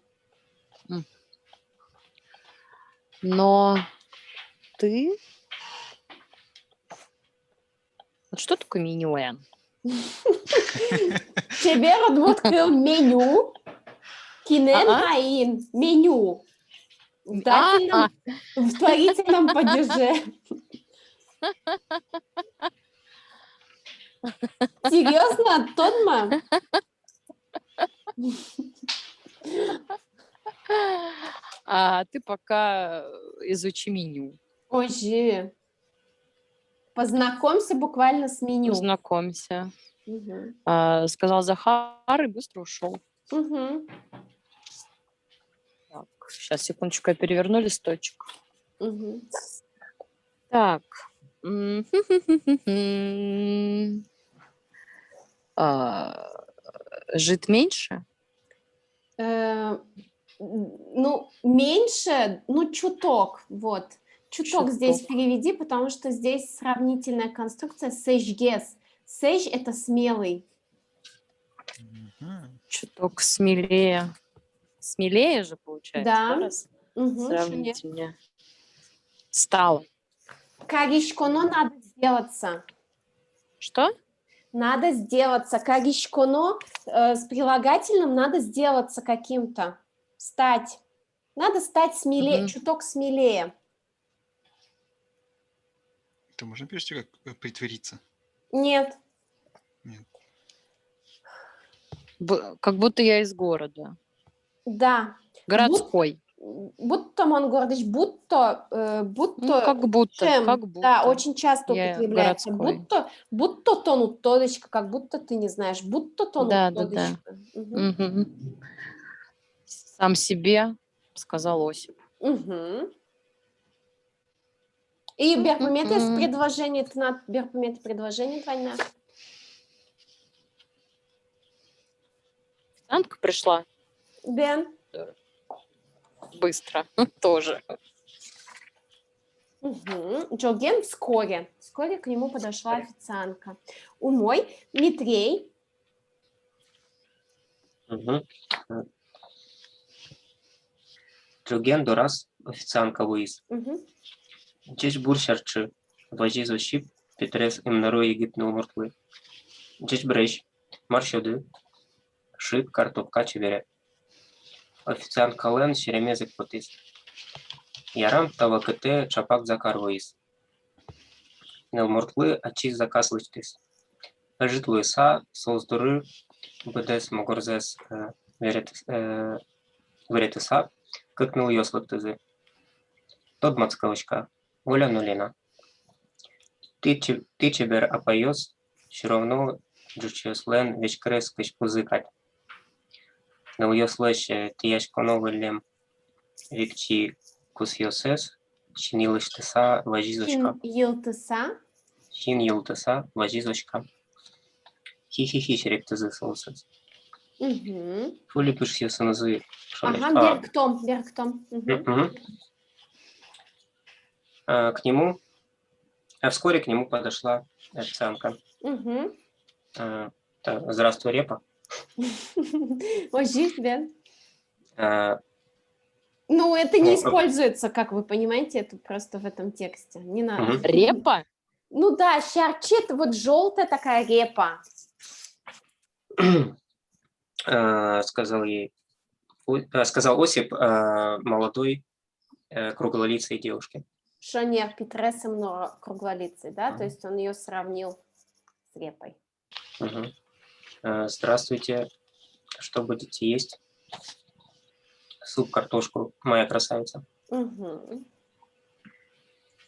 Но ты... Вот что такое миньюэн? Чебер открыл меню. Кинен хаин. Меню. В творительном падеже. Серьезно, Тодма? А ты пока изучи меню. Ой, познакомься буквально с меню. Знакомься. Угу. Сказал Захар и быстро ушел. Угу. Так, сейчас, секундочку, я переверну листочек. Угу. Так. Жит меньше? Ну, меньше, ну, чуток, вот. Чуток здесь переведи, потому что здесь сравнительная конструкция сэжгес. Сэж – это смелый. Чуток смелее. Смелее же, получается, да? Раз? Угу, сравнительнее. Стало. Каришконо надо сделаться. Что? Надо сделаться. Каришконо с прилагательным надо сделаться каким-то. Стать. Надо стать смелее, чуток смелее. Это можно перевести как притвориться? Нет. Нет. Как будто я из города. Да. Городской. Будто, Монгордыч, будто... Ну, как будто, как будто. Да, очень часто Я употребляется. городской. Будто тонут тодочка, как будто ты не знаешь. Будто тонут тодочка. Да. Угу. Сам себе сказал Осип. Угу. И берпометы с предложения, ты на берпометы предложение двойное. Официантка пришла? Да. Быстро. Тоже. Угу. Джоген вскоре. Вскоре к нему подошла официантка. Умой, Митрей. Джоген дорас официантка Луис. Джеч буршарчы. Вази зощип. Петрес имнаро египнул мертвы. Джеч брещ. Маршоды. Шип картопка чевере. Официантка Лен шеремезик потис. Ярам тавакете чапак закар Луис. Нел мертвы ачис заказ лычтис. Ажит Луиса создуры бедес могорзес веретеса. Кыкнул ёслыктызы. Тот мацкалочка. Оля нулина. Ты чебер апайос. Все равно джучиос лен вечкрес кыш пузыкать. Но ёслыш тияшконо вылем викчи кусьосес. Чин йылыштыса вазизочка. Чин йылтыса вазизочка. Хи-хи-хи шерептызы соусыз. Фули пыш ёсынызы. Ага, берктом. К нему, вскоре к нему подошла официантка. Здравствуй, Репа. Ой, Бен. Ну, это не используется, как вы понимаете, это просто в этом тексте. Не надо. Репа? Ну да, щарчит, вот желтая такая репа. Сказал Осип молодой круглолицей девушке. Шонер Петресом много круглолицей, да? То есть он ее сравнил с репой. Здравствуйте. Что будете есть? Суп, картошку, моя красавица.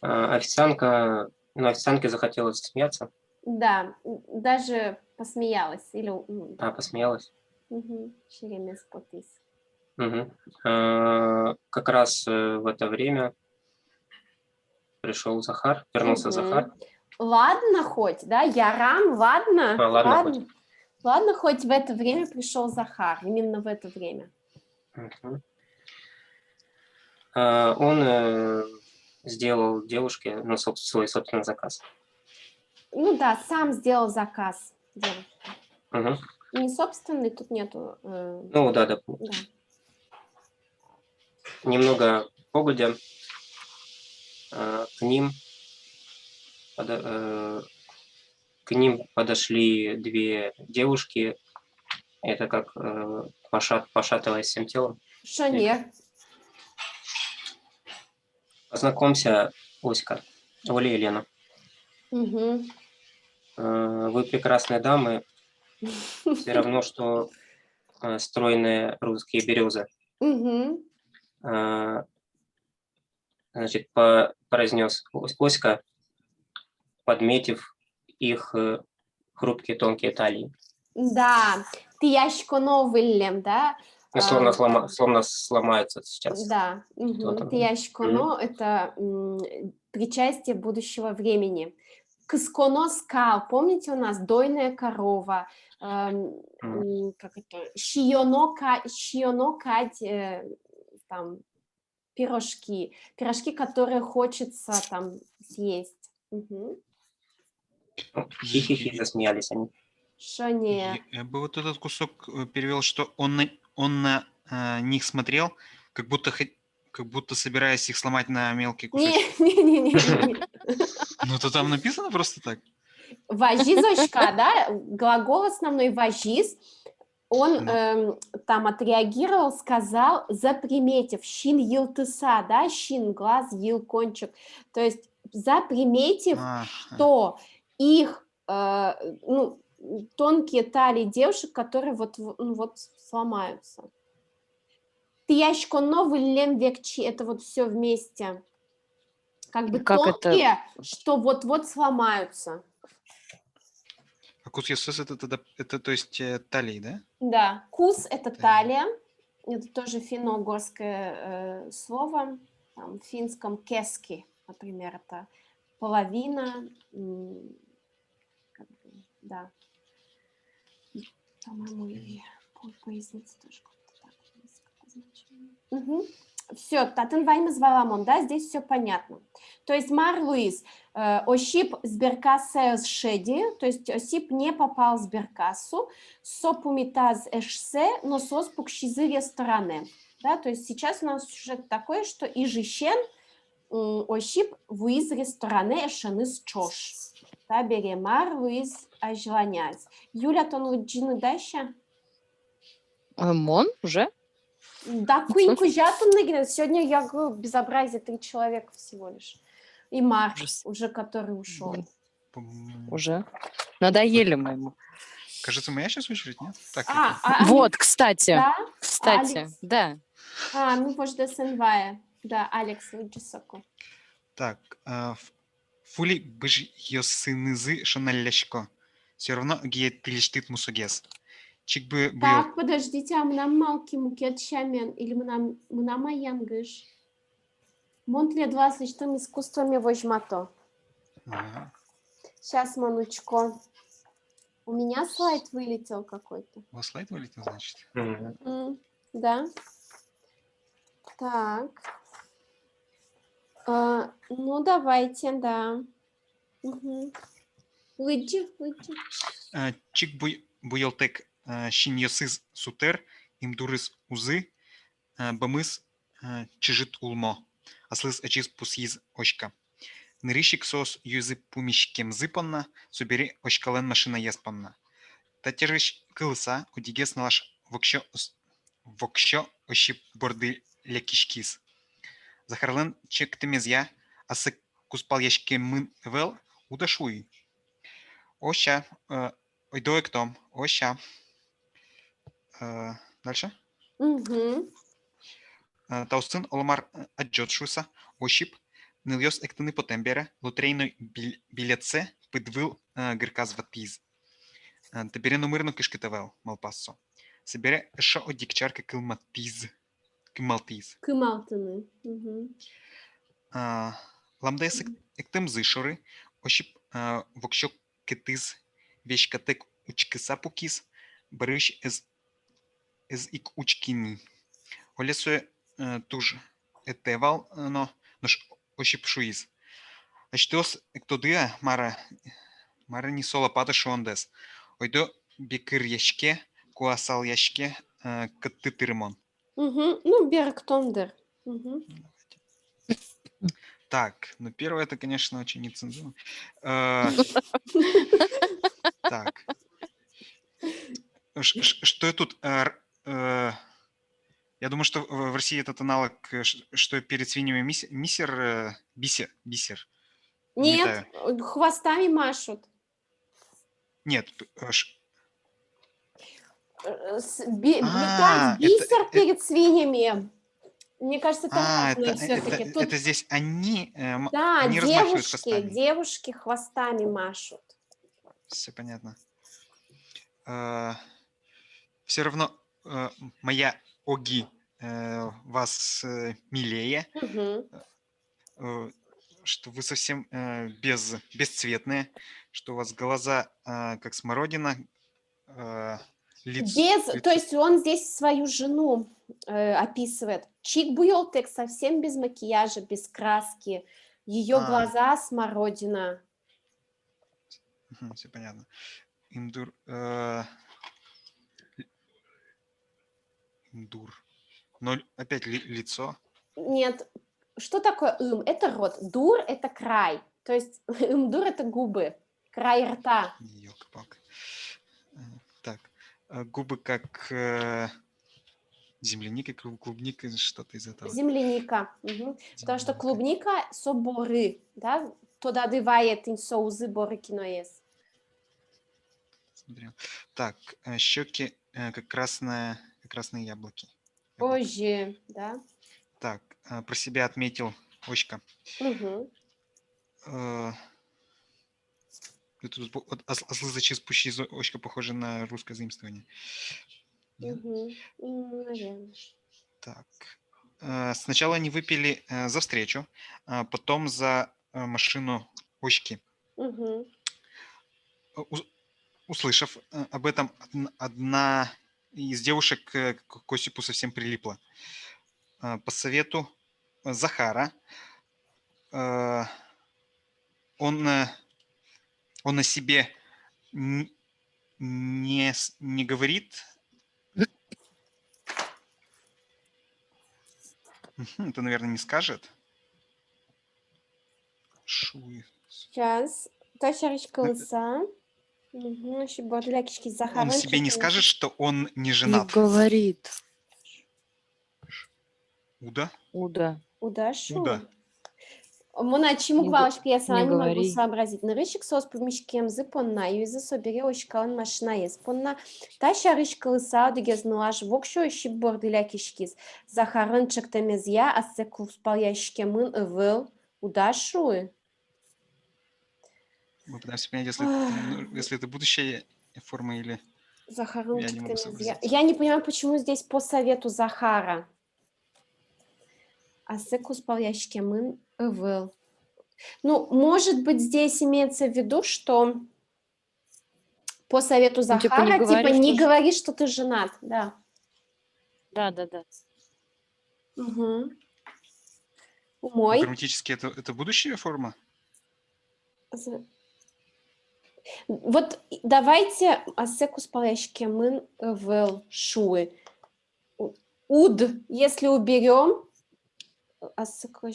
Официантке захотелось смеяться. Да, даже посмеялась. Посмеялась. Шеремес потис. Как раз в это время пришел Захар, вернулся Захар. Ладно хоть, да? Ярам, ладно? Ладно. Ладно, хоть в это время пришел Захар, именно в это время. Он сделал девушке свой собственный заказ. Ну да, сам сделал заказ девушке. Мгм. Не собственный, тут нету. Ну да, да. Да. Немного погодя, к ним подо- э, к ним подошли две девушки. Это как пошатываясь всем телом. Что Или как? нет? Познакомься, Оська, Оля и Елена. Угу. Вы прекрасные дамы, все равно, что стройные русские березы. Угу. Э, Значит, произнес Оська, подметив их хрупкие тонкие талии. Да, ты ящиконовый, да? Ну, словно сломается сейчас. Да, Что-то. ты ящиконо – это причастие будущего времени. Кысконо скал, помните у нас дойная корова, как это, шионо кать, там, пирожки, которые хочется там съесть. Угу. Хихихи, засмеялись они. Что не? Я бы вот этот кусок перевел, что он на них смотрел, как будто собираясь их сломать на мелкие кусочки. Не. Ну, то там написано просто так. Важизочка, да, глагол основной важиз, он Ну. там отреагировал, сказал, заприметив, щин елтыса, да, щин, глаз, ел, кончик, то есть заприметив, что их, тонкие талии девушек, которые вот сломаются. Ты ящко новый лем векчи, это вот все вместе, как бы Как тонкие, что вот-вот сломаются. А кус это то есть талии, да? Да, кус – это талия, это тоже финно-угорское слово, там, в финском кески, например, это половина, да, по-моему, и поясница тоже как-то так есть значение. Угу. Все, татын вайма зваламон, да, здесь все понятно. То есть Мар Луис, Осип сберкасса шеди, то есть Осип не попал в сберкассу, сопумитаз эшсе, но соспук шизы стороны. Да, то есть сейчас у нас сюжет такой, что ижищен Осип вуиз ресторане эшеныс чош. Да, бере Мар Луис ажланяз. Юля, тон луджины дальше? Мон уже? Да, Куинку Жатунныгин. Сегодня я говорю, безобразие, 3 человека всего лишь. И Марк, уже который ушел. Уже. Надоели мы ему. Кажется, моя сейчас очередь, нет? Так, вот, кстати. Да? Кстати, Алекс? да. Ну, может, СНВ. Да, Алекс Луджисоку. Так, фули быж йосынызы шоналлешко. Все равно гие тылиштыт мусугес. Чик бы был... Так, подождите, а мнам малки мукет шамен или мнам аянгыш? Монтле 20 искусствами вожмато. Сейчас, Манучко. У меня слайд вылетел какой-то. У вас слайд вылетел, значит? Да. Так. Ну, давайте, да. Лыджи. Чик буйолтек шиньосыз сутер, имдурыз узы, бамыз чижит улмо. Аслыз ачиз пусиз очка. Нырищик сос юзы пумишкем зыпанна, субери очкален машина еспанна. Татерыш кылса, удигес налаш вокщо ощип борды лекишкис. Захарлен чек темезья, асы куспал яшке мын вел, удашуй. Оща, ойдоек том, оща. Дальше. Таусын оламар аджотшуса, ощип, нильос эктыны потембера, лотрейной билетце, пыдвыл гырказ ватиз. Табере номырно кышкытавел, малпассо. Собере шо одикчарка кылматиз. Кымалтыны. Ламдес эктым зышоры, ощип вокщо кетиз, вещкатек учкыса пукиз, барыш из ик учкини. Олесуе туж этевал, но наш ощип шуиз. А что с эктодыя мара не сола пата шондес. Ойдо бекир яшке, куасал яшке, каттытырмон. Ну, Бергтондер. Угу. Так, ну первое это, конечно, очень нецензурно. Так. Что я тут? Я думаю, что в России этот аналог, что перед свиньями бисер. Не Нет, знаю. хвостами машут. Нет. Метать бисер перед свиньями. Мне кажется, это разное все-таки. Это здесь они Да, размахивают хвостами. девушки хвостами машут. Все понятно. Все равно моя Оги вас милее, что вы совсем бесцветные, что у вас глаза как смородина, лицо. То есть он здесь свою жену описывает. Чик Буйолтек совсем без макияжа, без краски. Ее глаза смородина. Все понятно. Индур. Но опять лицо. Нет. Что такое им? Это рот. Дур – это край. То есть имдур – это губы. Край рта. Ёлка-палка. Так. Губы как земляника, клубника, что-то из этого. Земляника. Потому что клубника – соборы. Да? Туда дывает инсоузы боры киноес. Смотрел. Так, щеки как красные яблоки. Позже, да. Так, про себя отметил очка. Тут ослы зачем пущи очка похоже на русское заимствование. Наверное. Так. Сначала они выпили за встречу, потом за машину очки. Услышав об этом, одна из девушек к Осипу совсем прилипла. По совету Захара он о себе не говорит. Это, наверное, не скажет. Шуй. Сейчас. Тащарочка лыса. Еще бордулякишки с Захаром. Он себе не скажет, что он не женат. Не говорит. Уда? Уда, шу. Мона чему главаш пьеса, не могу сообразить. Нарышик сос помещкем запонна, и за собери ошкалан машина еспонна. Тащарочка лыса одегезнуаш, вокшо ищи бордулякишкис. Захаран чактамезья, а секу спалящкемын выл. Уда, шу. Мы пытаемся понять, если это будущая форма или... Я не понимаю, почему здесь по совету Захара. Асеку спалящкемын выл. Ну, может быть, здесь имеется в виду, что по совету Захара, не говори, что ты женат. Да. Да. Мой. Грамматически это будущая форма? Вот давайте асеку спалящкемын выл шуы. Уд, если уберем, асеку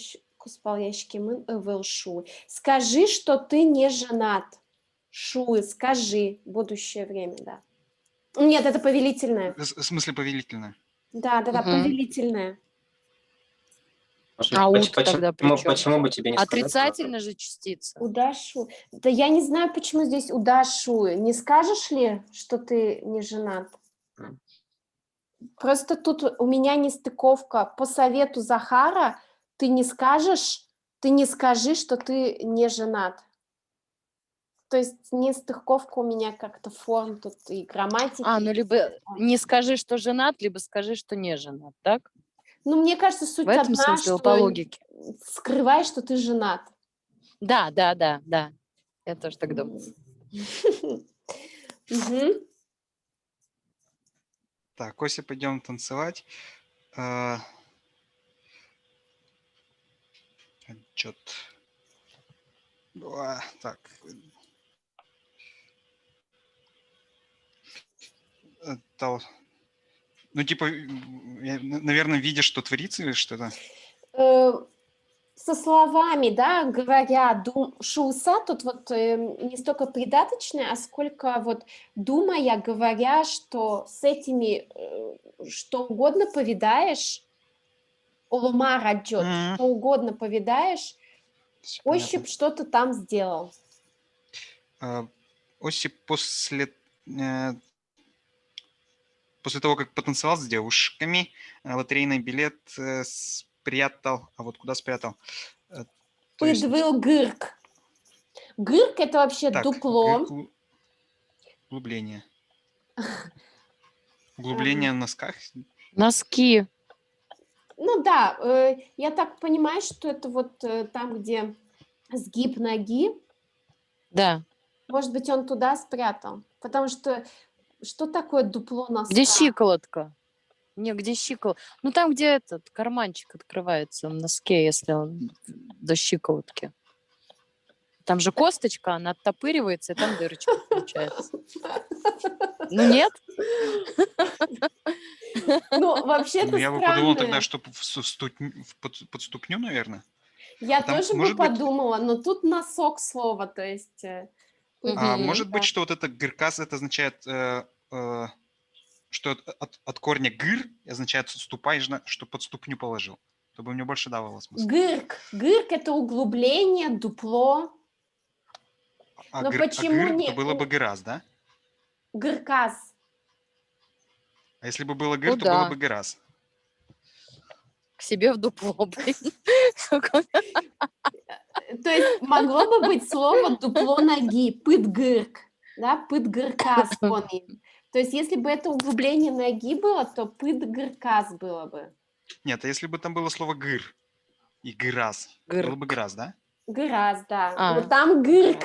спалящкемын выл шуы. Скажи, что ты не женат. Шуы, скажи. Будущее время, да. Нет, это повелительное. В смысле повелительное? Да, повелительное. Почему бы тебе не сказать? Отрицательная же частица. Удашу. Да я не знаю, почему здесь удашу. Не скажешь ли, что ты не женат? Просто тут у меня нестыковка. По совету Захара ты не скажи, что ты не женат. То есть нестыковка у меня как-то форм тут и грамматики. Либо не скажи, что женат, либо скажи, что не женат, так? Ну, мне кажется, суть в этом одна, смысле, что по логике. Скрывай, что ты женат. Да. Я тоже так думаю. Так, Кося, пойдем танцевать. Отчет. Так. Ну, типа, наверное, видишь, что творится или что-то? Со словами, да, говоря, шуса, тут вот не столько придаточное, а сколько вот думая, говоря, что с этими что угодно повидаешь, олума раджот, что угодно повидаешь, Осип что-то там сделал. Осип после того, как потанцевал с девушками, лотерейный билет спрятал. А вот куда спрятал? Подвыл гырк. Гырк — это вообще дупло. Углубление. Углубление в носках? Носки. Ну да, я так понимаю, что это вот там, где сгиб ноги. Да. Может быть, он туда спрятал. Потому что такое дупло носка? Где щиколотка? Не, где щиколотка? Ну, там, где этот карманчик открывается в носке, если он до щиколотки. Там же косточка, она оттопыривается, и там дырочка получается. Ну, нет? Ну, вообще-то Я бы подумал странное. тогда, что под ступню, наверное. Я тоже бы подумала, но тут носок слово, то есть... Может быть, что вот это гыркас, это означает, что от корня гыр означает ступай, что под ступню положил. Чтобы мне больше давало смысл. Гырк. Гырк — это углубление, дупло. Но почему гыр, не... то было бы гырас, да? Гыркас. А если бы было гыр, то было бы гырас. К себе в дупло, блин. То есть могло бы быть слово дупло ноги, пыт-гырк, да, пыт-гыркас. То есть если бы это углубление ноги было, то пыт-гыркас было бы. Нет, а если бы там было слово гыр и гырас, было бы гырас, да? Гырас, да. Но там гырк.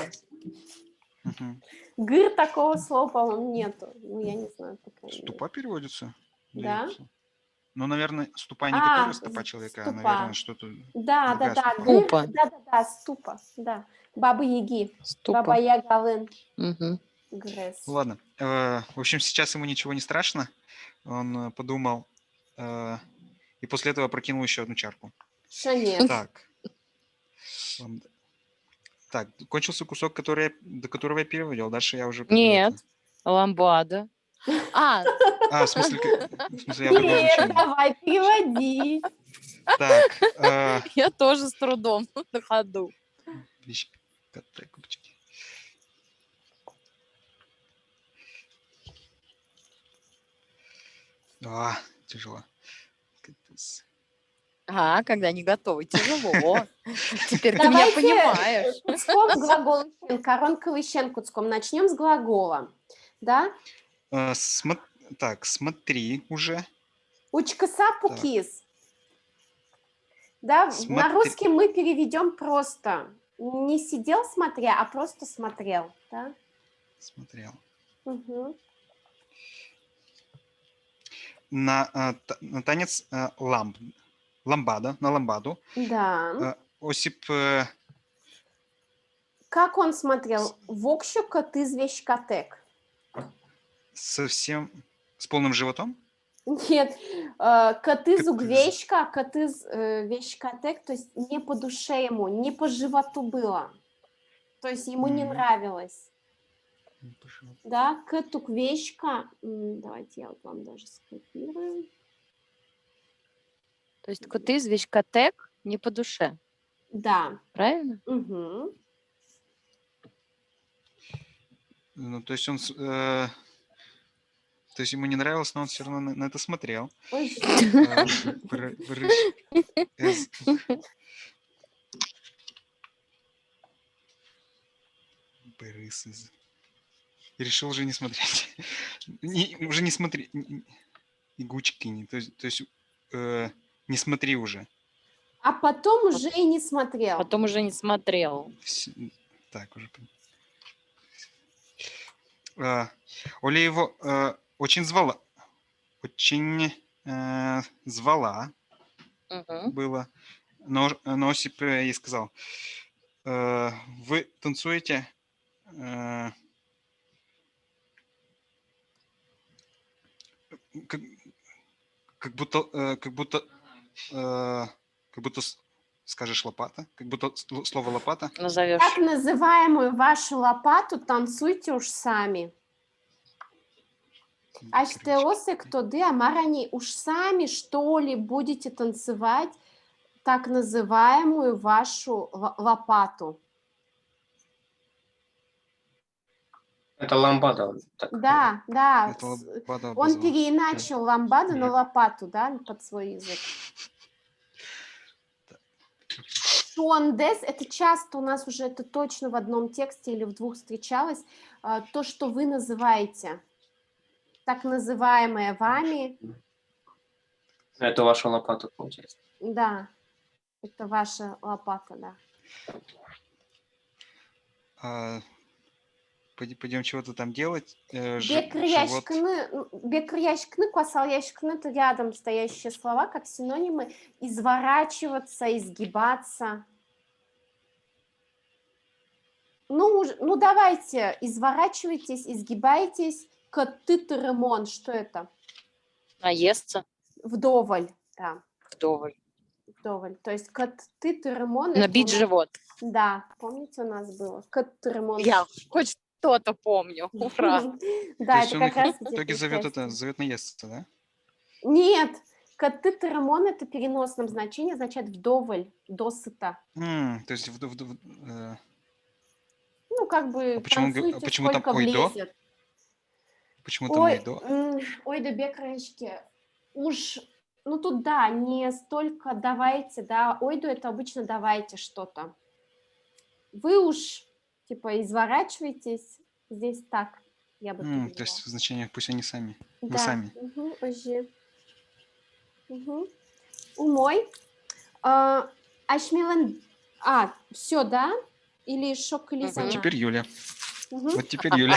Угу. Гыр такого слова, по-моему, нету. Ну, я не знаю. Ступа переводится? Да. Ну, наверное, ступа не которая стопа человека, а, наверное, что-то... Да. Ступа. Да, ступа, да. Баба-яги. Ступа. Баба-ягалын. Угу. Ладно. В общем, сейчас ему ничего не страшно. Он подумал и после этого прокинул еще одну чарку. Что нет? Так, кончился кусок, до которого я переводил. Дальше я уже... Нет, ламбада. В смысле я Нет, давай, переводи. Так. Я тоже с трудом на ходу. Тяжело. Когда не готовы, тяжело. Теперь ты меня понимаешь. Куцком глагол коронковый щен куцком. Начнем с глагола. Да? Так, смотри уже. Учкаса пукис. Да, на русский мы переведем просто. Не сидел, смотря, а просто смотрел. Да? Смотрел. Угу. На танец ламбада, на ламбаду. Да. Осип... Как он смотрел? Вокщука ты звещкатек. Совсем с полным животом? Нет, катыз угвещка, катыз вещкатек, то есть не по душе ему, не по животу было. То есть ему не нравилось. Да, катуквещка. Давайте я вот вам даже скопирую. То есть катыз вещкатек не по душе. Да. Правильно? Угу. Ну, то есть он... То есть ему не нравилось, но он все равно на это смотрел. И решил уже не смотреть. Уже не смотри. Игучки. То есть не смотри уже. А потом уже и не смотрел. Потом уже не смотрел. Так, уже... Оля его очень звала. Очень звала было. Но Осип ей сказал: вы танцуете как, как будто, скажешь лопата, как будто слово лопата. Назовешь. Так называемую вашу лопату танцуйте уж сами. А что кто ты, амарани, уж сами что ли будете танцевать так называемую вашу лопату? Это ламбада. Так, Да, да. Это лопата Он обозвал. переиначил ламбаду на лопату, да, под свой язык. Шуандес, это часто у нас уже, это точно в одном тексте или в двух встречалось, то, что вы называете, так называемое вами. Это ваша лопата, получается. Да, это ваша лопата, да. Пойдем чего-то там делать. Бекряшкны, квасаляшкны, это рядом стоящие слова, как синонимы. Изворачиваться, изгибаться. Ну давайте, изворачивайтесь, изгибайтесь. Катытеремон, что это? Наесться. Вдоволь, да. Вдоволь. Вдоволь. То есть катытеремон. Набить живот. Да, помните, у нас было? Катытеремон. Я хоть что-то помню. Ура. Да, это как раз... В итоге зовет наесться, да? Нет, катытеремон это в переносном значении, означает вдоволь, досыта. То есть Ну, как бы танцуйте, почему там сколько влезет. Почему там ойдо? Ой, да бекрышки. Уж, ну тут да, не столько давайте, да, ойду это обычно давайте что-то. Вы уж, типа, изворачиваетесь, здесь так, я бы перевела. То есть в значениях пусть они сами. Да. Вы сами. Умой. Ашмилан... все, да? Или шок или Вот теперь Юля. Вот теперь Юля.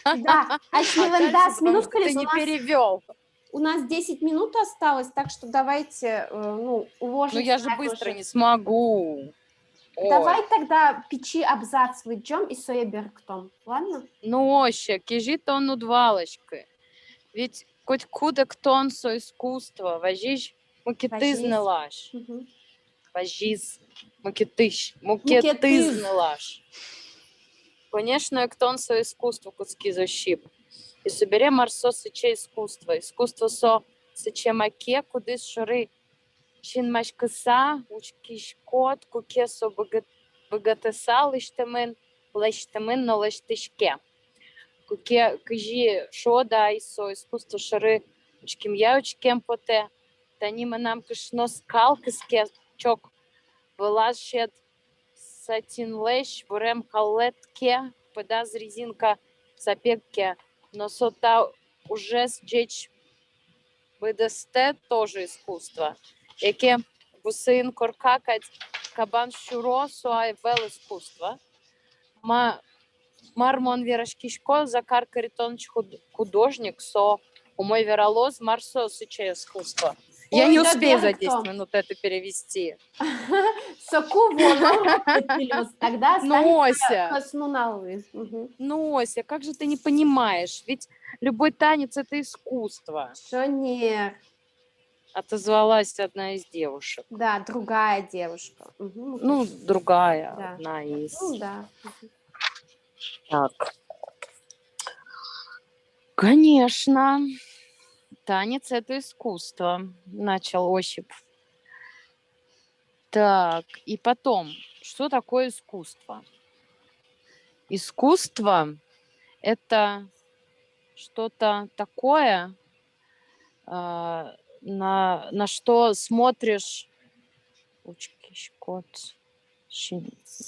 Да, Ашмилан, да, с минутку ты не перевел. У нас 10 минут осталось, так что давайте, уложимся. Ну я же быстро не смогу. Давай тогда печи абзац выйдем и соеберктом, ладно? Ну, ще, кижи тонну двалочки. Ведь хоть куда ктон со искусство, важиш, мукеты знелаш. Важис, мукетыш, мукеты знелаш. Конечно, ктон со искусство куски защип. И собере марсо сече искусство. Искусство со сече маке, куды шары. Чин машкаса, учкиш кот, куке со богатеса, лиштемен, но лиштишке. Куке кижи шода и со искусство шары, учким я учкем поте. Танима нам кишно скал киске чок. Вылазшет сатин лещ, бурем халетке, подаз резинка запекке. Но сота уже сджечь выдасте тоже искусство. Яке гусин коркакать кабан щуро суай вел искусство. Мармон верашкишко закар каритонч художник со умой веролоз марсо сыче искусство. Я не успею за 10 минут это перевести. Соку тогда Нося. коснуналы. Нося, как же ты не понимаешь? Ведь любой танец – это искусство. Что нет? Отозвалась одна из девушек. Да, другая девушка. Ну, другая, да. одна из. Ну, да. Так. Конечно. Танец – это искусство, начал Осип. Так, и потом, что такое искусство? Искусство – это что-то такое, на что смотришь,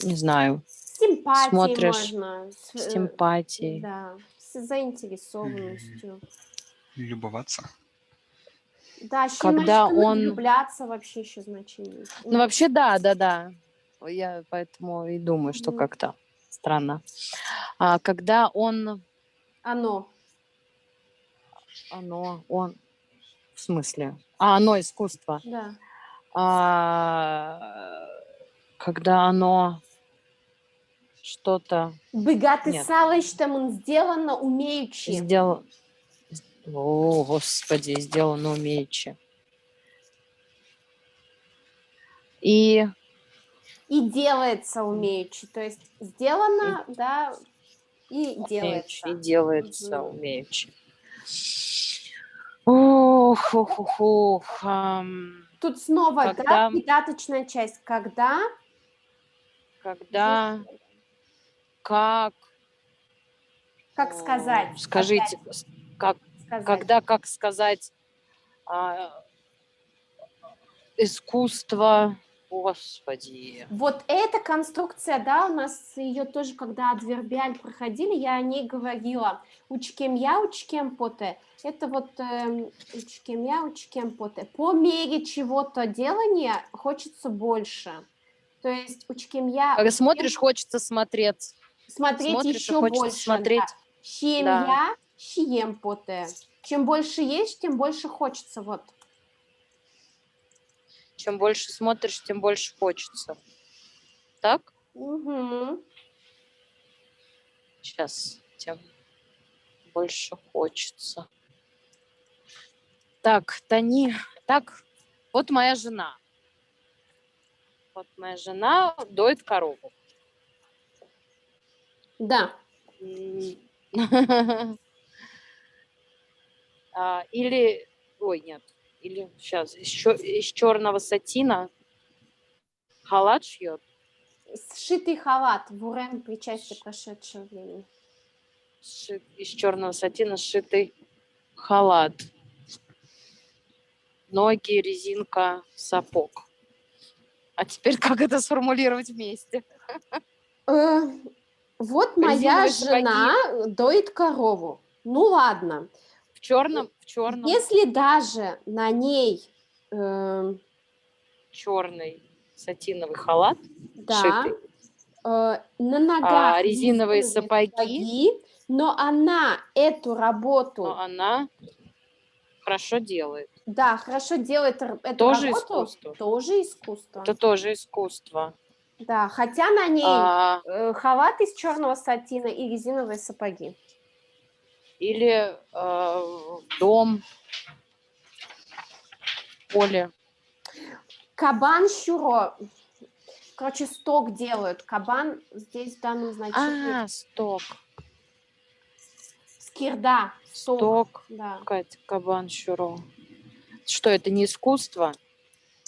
не знаю, Симпатией смотришь можно. С симпатией. Да, с заинтересованностью. Любоваться. Да, когда он влюбляться вообще еще значение. Ну, вообще, да. Я поэтому и думаю, что как-то странно. А когда он... Он. В смысле? Оно искусство. Да. Когда оно что-то... Богатый салыч, там он сделано умеючи. О, Господи, сделано умеючи. И делается умеючи. То есть сделано, да, и делается. умеючи, и делается Мгм. умеючи. Ох, ох, ох, ох. Тут снова, да, Когда, придаточная часть. Когда, как, как сказать? скажите, как, Сказать. когда, как сказать, а, искусство, Господи. Вот эта конструкция, да, у нас ее тоже, когда адвербиаль проходили, я о ней говорила. Учкем я, учкем поте. Это вот учкем я, учкем поте. По мере чего-то делания хочется больше. То есть учкем я... Когда смотришь, хочется смотреть. Смотреть Смотришь, и еще хочется больше. смотреть. Да. Чем Да. я, чьем поте. Чем больше есть, тем больше хочется. Вот. Чем больше смотришь, тем больше хочется. Так? Угу. Сейчас. Тем больше хочется. Так, Тани. Так, вот моя жена. Вот моя жена доит корову. Да. Или, ой, нет, или сейчас из черного сатина халат шьет. Сшитый халат в урем причастие прошедшего времени. Из черного сатина сшитый халат. Ноги, резинка, сапог. А теперь как это сформулировать вместе? Вот моя Резиновые жена доит корову. Ну ладно. В черном. Если даже на ней черный сатиновый халат, да, шитый, на ногах резиновые сапоги, но она эту работу... но она хорошо делает. Да, хорошо делает эту Тоже работу. искусство. Тоже искусство. Это тоже искусство. Да, хотя на ней халат из черного сатина и резиновые сапоги. Или дом, поле. Кабан щуро. Короче, сток делают. Кабан здесь в данном значении. Сток. Скирда. Сток. Да. Кабан щуро. Что, это не искусство?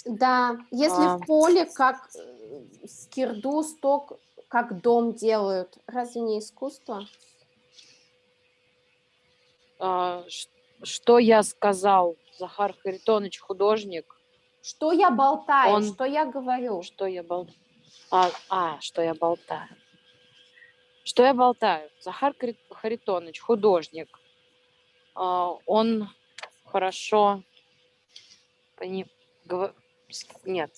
Да. Если в поле, как скирду, сток, как дом делают. Разве не искусство? Что я сказал? Захар Харитонович художник. Что я болтаю? Что я говорю? Что я болтаю? Что я болтаю? Что я болтаю? Захар Харитонович художник. Он хорошо... Нет.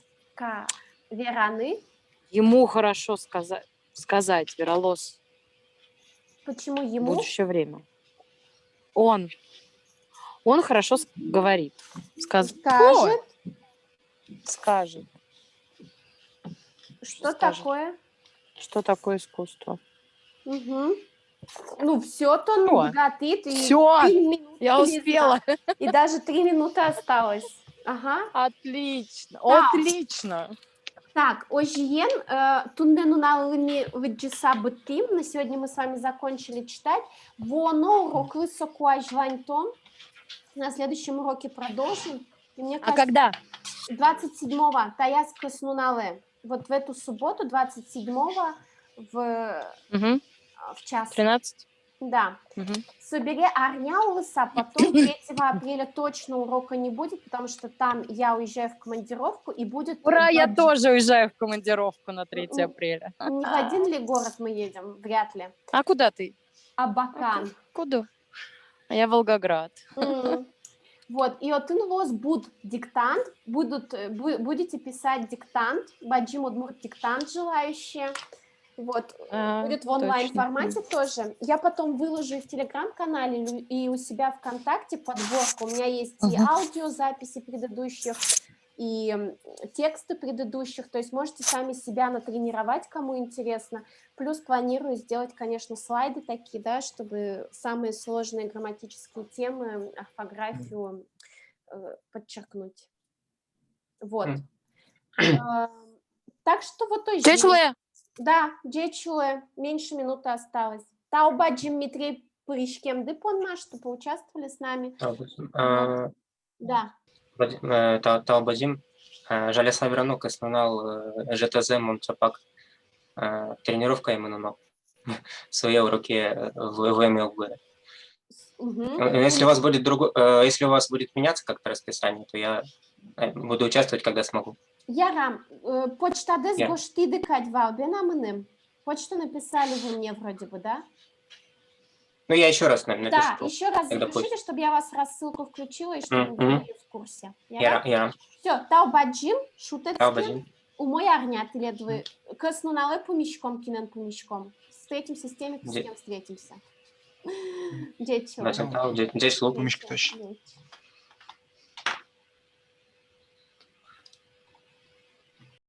Вераны? Ему хорошо сказать, Веролос. Почему ему? В будущее время. Он хорошо говорит. Скажет. Скажет. Что такое? Что такое искусство? Угу. Ну, все-то, да, ты все, я успела. И даже 3 минуты осталось. Ага. Отлично, да. Отлично. Так, ожиен, тунбенуналыми виджиса быттим. На сегодня мы с вами закончили читать. Воно урок высокуажваньтон. На следующем уроке продолжим. И мне кажется, когда? 27-го Таяс Краснулале. Вот в эту субботу, 27-го в час. 13? Да. Собери Арняулыса, потом 3 апреля точно урока не будет, потому что там я уезжаю в командировку и будет... Ура, я тоже уезжаю в командировку на 3 апреля. Не в один ли город мы едем? Вряд ли. А куда ты? Абакан. Куда? А я Волгоград. Вот, и от у вас будет диктант, будете писать диктант, Баджим Удмурт диктант желающие. Вот, будет в онлайн-формате тоже. Я потом выложу и в Телеграм-канале, и у себя ВКонтакте подборку. У меня есть и аудиозаписи предыдущих, и тексты предыдущих, то есть можете сами себя натренировать, кому интересно. Плюс планирую сделать, конечно, слайды такие, да, чтобы самые сложные грамматические темы, орфографию подчеркнуть. Вот. Так что вот то есть. Да, Джечуэ, меньше минуты осталось. Таубаджим Митрей Пыришкем Дыпонма, что поучаствовали с нами. Вот. Да. Таубазим, Жаля Саверану, Каснанал, ЖТЗ, Монцапак, тренировка именно, но в своей уроке в МЛБ. Если у вас будет меняться как-то расписание, то я буду участвовать, когда смогу. Ярам, почта дес гоштиды кадьвал, бенамыным. Почту написали вы мне вроде бы, да? Ну, я еще раз, наверное, напишу. Да, еще раз запишите, чтобы я вас рассылку включила, и чтобы вы были в курсе. Ярам. Все, таубаджим, шутецким, умой арнят, ледвы, коснулалы пумишком, кинен пумишком. Встретимся с теми, с кем встретимся. Дечу. Здесь лук. Пумишка точно.